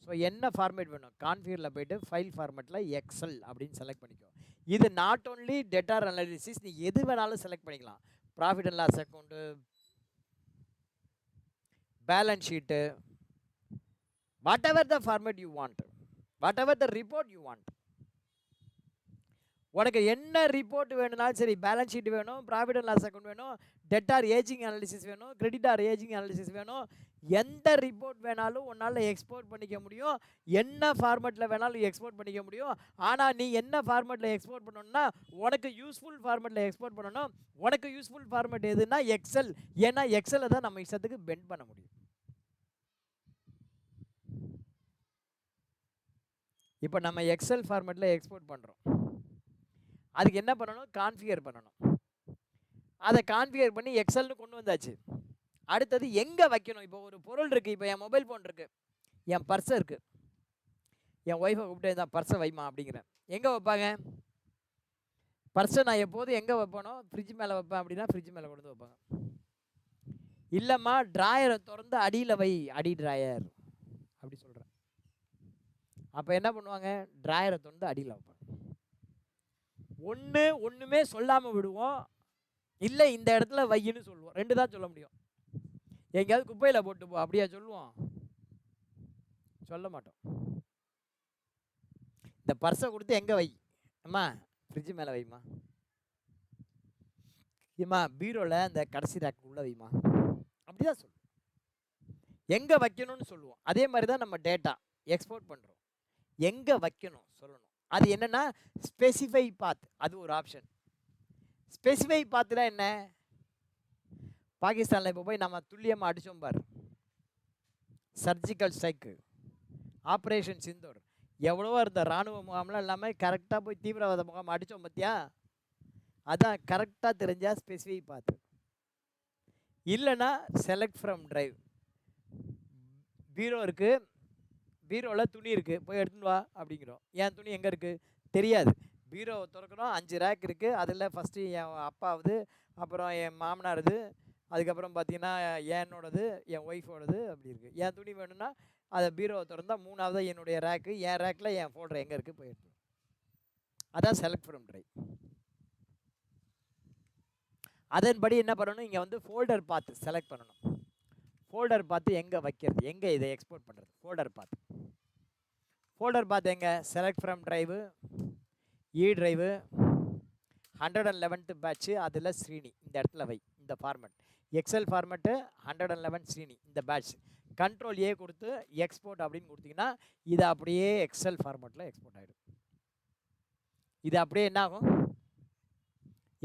ஸோ என்ன ஃபார்மேட் வேணும்? கான்ஃபிகரில் போய்ட்டு ஃபைல் ஃபார்மேட்டில் எக்ஸல் அப்படின்னு செலக்ட் பண்ணிக்கோ. இது நாட் ஓன்லி டேட்டா அனாலிசிஸ், நீ எது வேணாலும் செலக்ட் பண்ணிக்கலாம். Profit and loss account, balance sheet, whatever the format you want, whatever the report you want. உனக்கு என்ன ரிப்போர்ட் வேணும்னாலும் சரி, பேலன்ஸ் ஷீட் வேணும், ப்ராஃபிட் அண்ட் லாஸ் அக்கௌண்ட் வேணும், டெட்டார் ஏஜிங் அனாலிசிஸ் வேணும், கிரெடிட்டார் ஏஜிங் அனாலிசிஸ் வேணும், எந்த report வேணாலும் உன்னால் எக்ஸ்போர்ட் பண்ணிக்க முடியும், என்ன ஃபார்மேட்டில் வேணாலும் எக்ஸ்போர்ட் பண்ணிக்க முடியும். ஆனால் நீ என்ன ஃபார்மேட்டில் எக்ஸ்போர்ட் பண்ணணும்னா உனக்கு யூஸ்ஃபுல் ஃபார்மேட்டில் எக்ஸ்போர்ட் பண்ணணும். உனக்கு யூஸ்ஃபுல் ஃபார்மேட் எதுனா எக்ஸல். ஏன்னா எக்ஸலை தான் நம்ம இஷ்டத்துக்கு பெண்ட் பண்ண முடியும். இப்போ நம்ம எக்ஸல் ஃபார்மேட்டில் எக்ஸ்போர்ட் பண்ணுறோம். அதுக்கு என்ன பண்ணணும்? கான்ஃபிகர் பண்ணணும். அதை கான்ஃபிகர் பண்ணி எக்ஸல்னு கொண்டு வந்தாச்சு. அடுத்தது எங்கே வைக்கணும்? இப்போ ஒரு பொருள் இருக்குது. இப்போ என் மொபைல் ஃபோன் இருக்குது, என் பர்ஸை இருக்குது. என் ஒய்ஃபை கூப்பிட்டு தான் பர்ஸை வைமா அப்படிங்கிறேன். எங்கே வைப்பாங்க? பர்ஸை நான் எப்போதும் எங்கே வைப்பேனோ ஃப்ரிட்ஜ் மேலே வைப்பேன் அப்படின்னா ஃப்ரிட்ஜ் மேலே கொண்டு வந்து வைப்பாங்க. இல்லைம்மா ட்ராயரை திறந்து அடியில் வை, அடி ட்ராயர் அப்படி சொல்கிறேன். அப்போ என்ன பண்ணுவாங்க? ட்ராயரை திறந்து அடியில் வைப்பாங்க. ஒன்றுமே சொல்லாமல் விடுவோம், இல்லை இந்த இடத்துல வையின்னு சொல்லுவோம். ரெண்டு தான் சொல்ல முடியும். எங்கேயாவது குப்பையில் போட்டு போ அப்படியா சொல்லுவோம்? சொல்ல மாட்டோம். இந்த பர்ஸை கொடுத்து எங்கே வை? அம்மா ஃப்ரிட்ஜு மேலே வைமா, ஏம்மா பீரோவில் இந்த கடைசி ரேக்கு உள்ளே வைமா, அப்படிதான் சொல்லுவோம். எங்கே வைக்கணும்னு சொல்லுவோம். அதே மாதிரி தான் நம்ம டேட்டா எக்ஸ்போர்ட் பண்ணுறோம். எங்கே வைக்கணும் சொல்லணும். அது என்னன்னா ஸ்பெசிஃபை பாத், அது ஒரு ஆப்ஷன். ஸ்பெசிஃபை பாத்துனா என்ன? பாகிஸ்தானில் இப்போ போய் நம்ம துல்லியமாக அடித்தோம் பார், சர்ஜிக்கல் ஸ்ட்ரைக்கு, ஆப்ரேஷன் சிந்தூர், எவ்வளவோ இருந்த இராணுவ முகாம்லாம் இல்லாமல் கரெக்டாக போய் தீவிரவாத முகாம் அடித்தோம் பார்த்தியா? அதான் கரெக்டாக தெரிஞ்சா ஸ்பெசிஃபை பாத்து. இல்லைன்னா செலக்ட் ஃப்ரம் ட்ரைவ். பீரோ இருக்குது, பீரோவில் துணி இருக்குது, போய் எடுத்துன்னு வா அப்படிங்கிறோம். என் துணி எங்கே இருக்குது தெரியாது. பீரோவை திறக்கிறோம், 5 ரேக் இருக்குது. அதில் ஃபஸ்ட்டு என் அப்பாவுது, அப்புறம் என் மாமனாருது, அதுக்கப்புறம் பார்த்தீங்கன்னா என்னோடது, என் ஒய்ஃபோடது அப்படி இருக்குது. என் துணி வேணும்னா அதை பீரோவை திறந்தால் 3வது என்னுடைய ரேக்கு, என் ரேக்கில் என் ஃபோல்டர் எங்கே இருக்குது போய் எடுத்துவோம். அதான் செலக்ட் ஃப்ரம் ட்ரைவ். அதன்படி என்ன பண்ணணும்? இங்கே வந்து ஃபோல்டர் பார்த்து செலக்ட் பண்ணணும். ஃபோல்டர் பார்த்து எங்கே வைக்கிறது, எங்கே இதை எக்ஸ்போர்ட் பண்ணுறது, ஃபோல்டர் பார்த்து. ஃபோல்டர் பார்த்து எங்கே? Select from drive, E drive, 111th batch, அதில் ஸ்ரீனி இந்த இடத்துல வை. இந்த ஃபார்மேட் எக்ஸல் ஃபார்மேட்டு 111 ஸ்ரீனி இந்த பேட்ச். கண்ட்ரோல் ஏ கொடுத்து எக்ஸ்போர்ட் அப்படின்னு கொடுத்தீங்கன்னா இது அப்படியே எக்ஸல் ஃபார்மேட்டில் எக்ஸ்போர்ட் ஆகிடும். இது அப்படியே என்ன ஆகும்?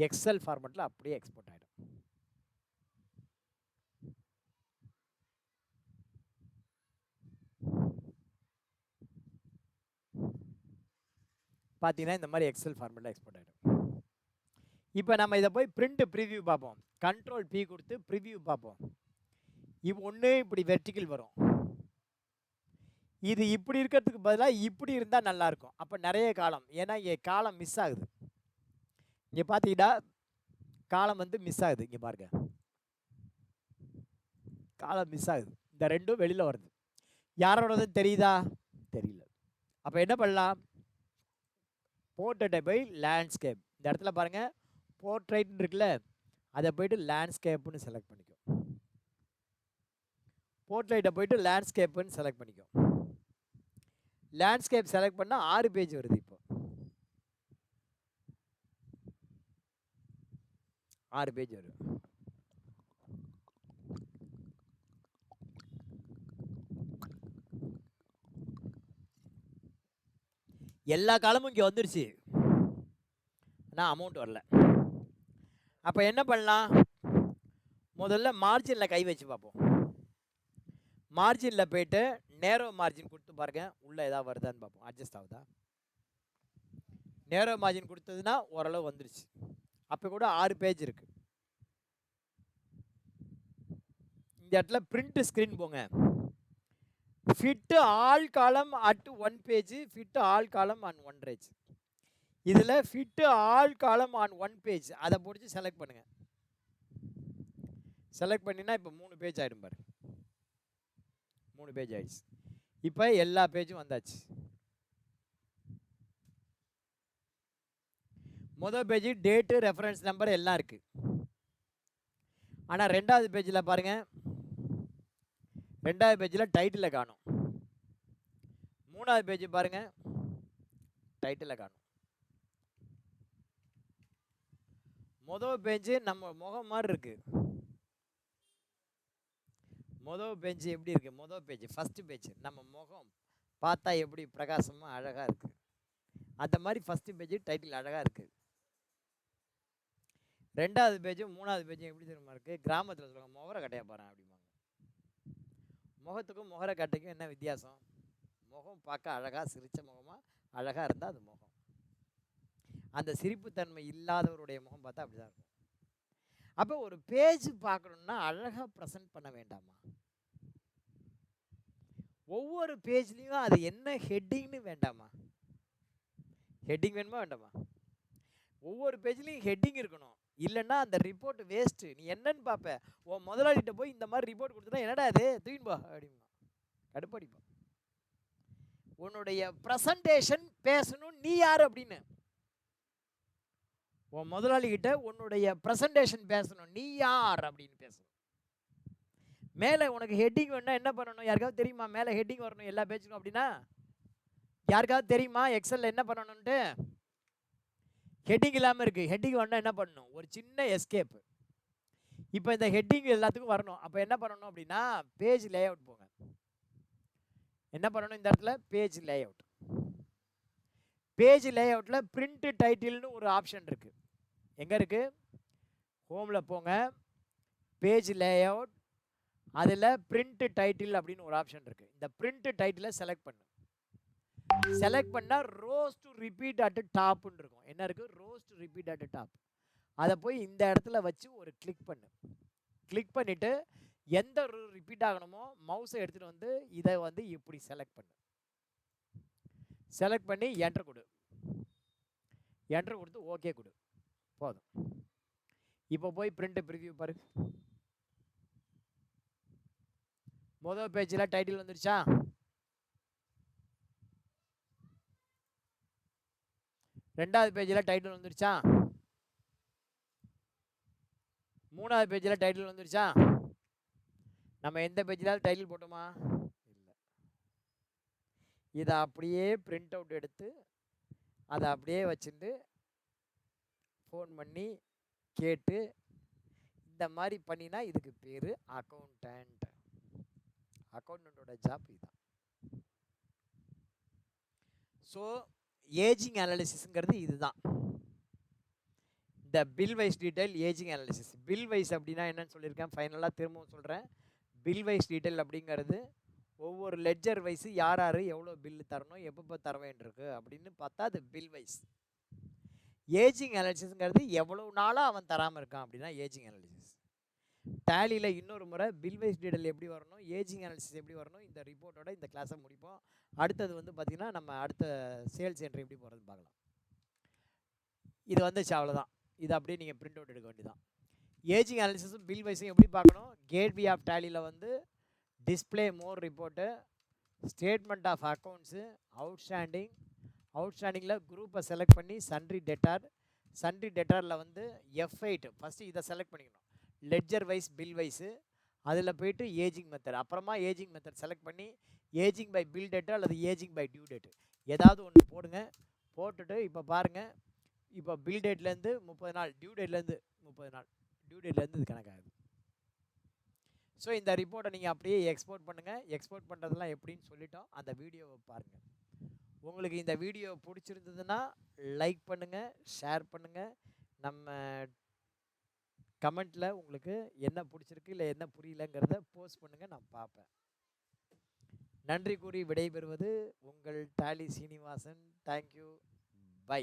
எக்ஸல் ஃபார்மேட்டில் அப்படியே எக்ஸ்போர்ட் ஆகிடும். பார்த்தீங்கன்னா இந்த மாதிரி எக்ஸல் ஃபார்மேட்டில் எக்ஸ்போர்ட் ஆகிடும். இப்போ நம்ம இதை போய் பிரிண்ட் ப்ரிவியூ பார்ப்போம். கண்ட்ரோல் பி கொடுத்து ப்ரிவியூ பார்ப்போம். ஒன்று இப்படி வெர்டிக்கல் வரும், இது இப்படி இருக்கிறதுக்கு பதிலாக இப்படி இருந்தால் நல்லாயிருக்கும். அப்போ நிறைய காலம், ஏன்னா இங்கே காலம் மிஸ் ஆகுது. இங்கே பார்த்தீங்கன்னா காலம் வந்து மிஸ் ஆகுது. இங்கே பாருங்க, காலம் மிஸ் ஆகுது. இந்த ரெண்டும் வெளியில் வருது. யாரோடது தெரியுதா? தெரியல. அப்போ என்ன பண்ணலாம்? போர்ட்ரேட்டை போய் லேண்ட்ஸ்கேப், இந்த இடத்துல பாருங்கள் போர்ட்ரேட்னு இருக்குல்ல, அதை போய்ட்டு லேண்ட்ஸ்கேப்புன்னு செலக்ட் பண்ணிக்கும். போர்ட்ரேட்டை போய்ட்டு லேண்ட்ஸ்கேப்புன்னு செலக்ட் பண்ணிக்கும். லேண்ட்ஸ்கேப் செலக்ட் பண்ணால் 6 பேஜ் வருது. இப்போ 6 பேஜ் வரும். எல்லா காலமும் இங்கே வந்துருச்சு, ஆனால் அமௌண்ட் வரல. அப்போ என்ன பண்ணலாம்? முதல்ல மார்ஜினில் கை வச்சு பார்ப்போம். மார்ஜினில் போய்ட்டு நேரோ மார்ஜின் கொடுத்து பாருங்க, உள்ளே ஏதாவது வருதான்னு பார்ப்போம். அட்ஜஸ்ட் ஆகுதா? நேரோ மார்ஜின் கொடுத்ததுன்னா ஓரளவு வந்துருச்சு. அப்போ கூட 6 பேஜ் இருக்குது. இந்த இடத்துல பிரிண்ட் ஸ்க்ரீன் போங்க. ஃபிட் ஆல் காலம் அட் 1 பேஜ், ஃபிட் ஆல் காலம் ஆன் 1 பேஜ். இதில் ஃபிட் ஆல் காலம் ஆன் 1 பேஜ் அதை பிடிச்சி செலக்ட் பண்ணுங்கள். செலக்ட் பண்ணினா இப்போ 3 பேஜ் ஆகிடும் பாரு. 3 பேஜ் ஆயிடுச்சு. இப்போ எல்லா பேஜும் வந்தாச்சு. முதல் பேஜ் டேட்டு, ரெஃபரன்ஸ் நம்பர் எல்லாம் இருக்குது. ஆனால் 2வது பேஜில் பாருங்கள், 2வது பேஜில் டைட்டில் காணும். 3வது பேஜ் பாருங்க, டைட்டிலை காணும். மொதல் பேஜ் நம்ம முகம் மாதிரி இருக்கு. மொதல் பேஜ் எப்படி இருக்கு? மொதல் பேஜ் ஃபர்ஸ்ட் பேஜ் நம்ம முகம் பார்த்தா எப்படி பிரகாசமா அழகா இருக்கு, அந்த மாதிரி ஃபர்ஸ்ட் பேஜ் டைட்டில் அழகா இருக்கு. 2வது பேஜும் 3வது பேஜும் எப்படி தெரியுமா இருக்கு? கிராமத்தில் சொல்லுவாங்க முகர கட்டையா பாரு அப்படிம்பாங்க. முகத்துக்கும் முகர கட்டைக்கும் என்ன வித்தியாசம்? முகம் பார்க்க அழகா சிரிச்ச முகமா அழகா இருந்தா அது முகம். அந்த சிரிப்புத்தன்மை இல்லாதவருடைய முகம் பார்த்தா அப்படிதான் இருக்கும். அப்போ ஒரு பேஜ் பார்க்கணும்னா அழகா ப்ரெசென்ட் பண்ண வேண்டாமா? ஒவ்வொரு பேஜ்லயும் அது என்ன ஹெட்டிங்னு வேண்டாமா? ஹெட்டிங் வேணுமா வேண்டாமா? ஒவ்வொரு பேஜ்லயும் ஹெட்டிங் இருக்கணும். இல்லைன்னா அந்த ரிப்போர்ட் வேஸ்ட். நீ என்னன்னு பார்ப்ப? உன் முதலாளிகிட்ட போய் இந்த மாதிரி ரிப்போர்ட் கொடுத்துட்டா என்னடா அது தூக்கின்னு போ அப்படிமா கடுப்படிப்பா. உன்னுடைய ப்ரெசன்டேஷன் பேசணும் நீ யார் அப்படின்னு. உன் முதலாளிகிட்ட உன்னுடைய ப்ரெசன்டேஷன் பேசணும் நீ யார் அப்படின்னு பேசணும். மேலே உனக்கு ஹெட்டிங் வேணும்னா என்ன பண்ணணும்? யாருக்காவது தெரியுமா மேலே ஹெட்டிங் வரணும் எல்லா பேஜுக்கும் அப்படின்னா? யாருக்காவது தெரியுமா எக்ஸலில் என்ன பண்ணணும்ட்டு? ஹெட்டிங் இல்லாமல் இருக்குது. ஹெட்டிங் வரணும்னா என்ன பண்ணணும்? ஒரு சின்ன எஸ்கேப்பு. இப்போ இந்த ஹெட்டிங் எல்லாத்துக்கும் வரணும். அப்போ என்ன பண்ணணும் அப்படின்னா பேஜ் லே அவுட் போங்க. என்ன பண்ணணும் இந்த இடத்துல? Page lay out. பேஜ் லே அவுட்டில் பிரிண்ட் டைட்டில்னு ஒரு ஆப்ஷன் இருக்குது. எங்கே இருக்குது? ஹோமில் போங்க, பேஜ் லே அவுட், அதில் பிரிண்ட் டைட்டில் அப்படின்னு ஒரு ஆப்ஷன் இருக்குது. இந்த பிரிண்ட் டைட்டிலை செலக்ட் பண்ணு. செலக்ட் பண்ணால் ரோஸ் டு ரிப்பீட் அட் டாப்னு இருக்கும். என்ன இருக்குது? Rose to repeat at top. அதை போய் இந்த இடத்துல வச்சு ஒரு கிளிக் பண்ணு. கிளிக் பண்ணிவிட்டு எந்த ரிப்பீட் ஆகணுமோ மவுஸை எடுத்துகிட்டு வந்து இதை வந்து இப்படி செலக்ட் பண்ணு. செலக்ட் பண்ணி என்டர் கொடு. என்டர் கொடுத்து ஓகே கொடு. போதும். இப்போ போய் பிரிண்ட் ப்ரிவ்யூ பாரு. முதல் பேஜில் டைட்டில் வந்துருச்சா? ரெண்டாவது பேஜில் டைட்டில் வந்துருச்சா? 3வது பேஜில் டைட்டில் வந்துருச்சா? நம்ம எந்த பேஜில் டைட்டில் போட்டோமா? இல்லை. இதை அப்படியே பிரிண்ட் அவுட் எடுத்து அதை அப்படியே வச்சுட்டு ஃபோன் பண்ணி கேட்டு இந்த மாதிரி பண்ணினா இதுக்கு பேர் அக்கௌண்டன்ட். அக்கௌண்டன்ட்டோட ஜாப் இதுதான். ஸோ ஏஜிங் அனாலிசிஸ்ங்கிறது இதுதான். இந்த bill wise detail ageing analysis. Bill wise அப்படின்னா என்னன்னு சொல்லியிருக்கேன், ஃபைனலாக திரும்பவும் சொல்கிறேன். பில் வைஸ் டீட்டெயில் அப்படிங்கிறது ஒவ்வொரு லெட்ஜர் வைஸு யார் யார் எவ்வளோ பில்லு தரணும், எப்பப்போ தர வேண்டியிருக்கு அப்படின்னு பார்த்தா அது பில் வைஸ். ஏஜிங் அனாலிசிஸ்ங்கிறது எவ்வளோ நாளாக அவன் தராமல் இருக்கான் அப்படின்னா ஏஜிங் அனாலிசிஸ். டேலியில் இன்னொரு முறை பில் வைஸ் டீட்டெயில் எப்படி வரணும், ஏஜிங் அனாலிசிஸ் எப்படி வரணும், இந்த ரிப்போர்ட்டோட இந்த கிளாஸை முடிப்போம். அடுத்தது வந்து பார்த்திங்கன்னா நம்ம அடுத்த சேல்ஸ் என்ட்ரி எப்படி போகிறதுன்னு பார்க்கலாம். இது வந்துச்சு, அவ்வளோதான். இது அப்படியே நீங்கள் பிரிண்ட் அவுட் எடுக்க வேண்டியதான். ஏஜிங் அனாலிசிஸும் பில் வைஸும் எப்படி பார்க்கணும்? கேட்வே ஆஃப் டேலியில் வந்து display more report, statement of accounts, அவுட்ஸ்டாண்டிங்கில் குரூப்பை செலக்ட் பண்ணி சன்ட்ரி டெட்டாரில் வந்து F8 ஃபஸ்ட்டு இதை செலக்ட் பண்ணிக்கணும். லெட்ஜர் வைஸ் பில் வைஸு, அதில் போய்ட்டு ஏஜிங் மெத்தட், அப்புறமா ஏஜிங் மெத்தட் செலக்ட் பண்ணி ஏஜிங் பை பில் டேட்டு அல்லது ஏஜிங் பை டியூ டேட்டு ஏதாவது ஒன்று போடுங்க. போட்டுட்டு இப்போ பாருங்கள், இப்போ பில் டேட்லேருந்து 30 நாள், டியூ டேட்லேருந்து 30 நாள், டியூ டேட்லேருந்து இது கணக்காகுது. ஸோ இந்த ரிப்போர்ட்டை நீங்கள் அப்படியே எக்ஸ்போர்ட் பண்ணுங்கள். எக்ஸ்போர்ட் பண்ணுறதுலாம் எப்படின்னு சொல்லிட்டோம், அந்த வீடியோவை பாருங்கள். உங்களுக்கு இந்த வீடியோ பிடிச்சிருந்ததுன்னா லைக் பண்ணுங்கள், ஷேர் பண்ணுங்கள். நம்ம கமெண்ட்டில் உங்களுக்கு என்ன பிடிச்சிருக்கு இல்லை என்ன புரியலங்கிறத போஸ்ட் பண்ணுங்கள், நான் பார்ப்பேன். நன்றி கூறி விடைபெறுவது உங்கள் டாலி சீனிவாசன். தேங்க்யூ. பை.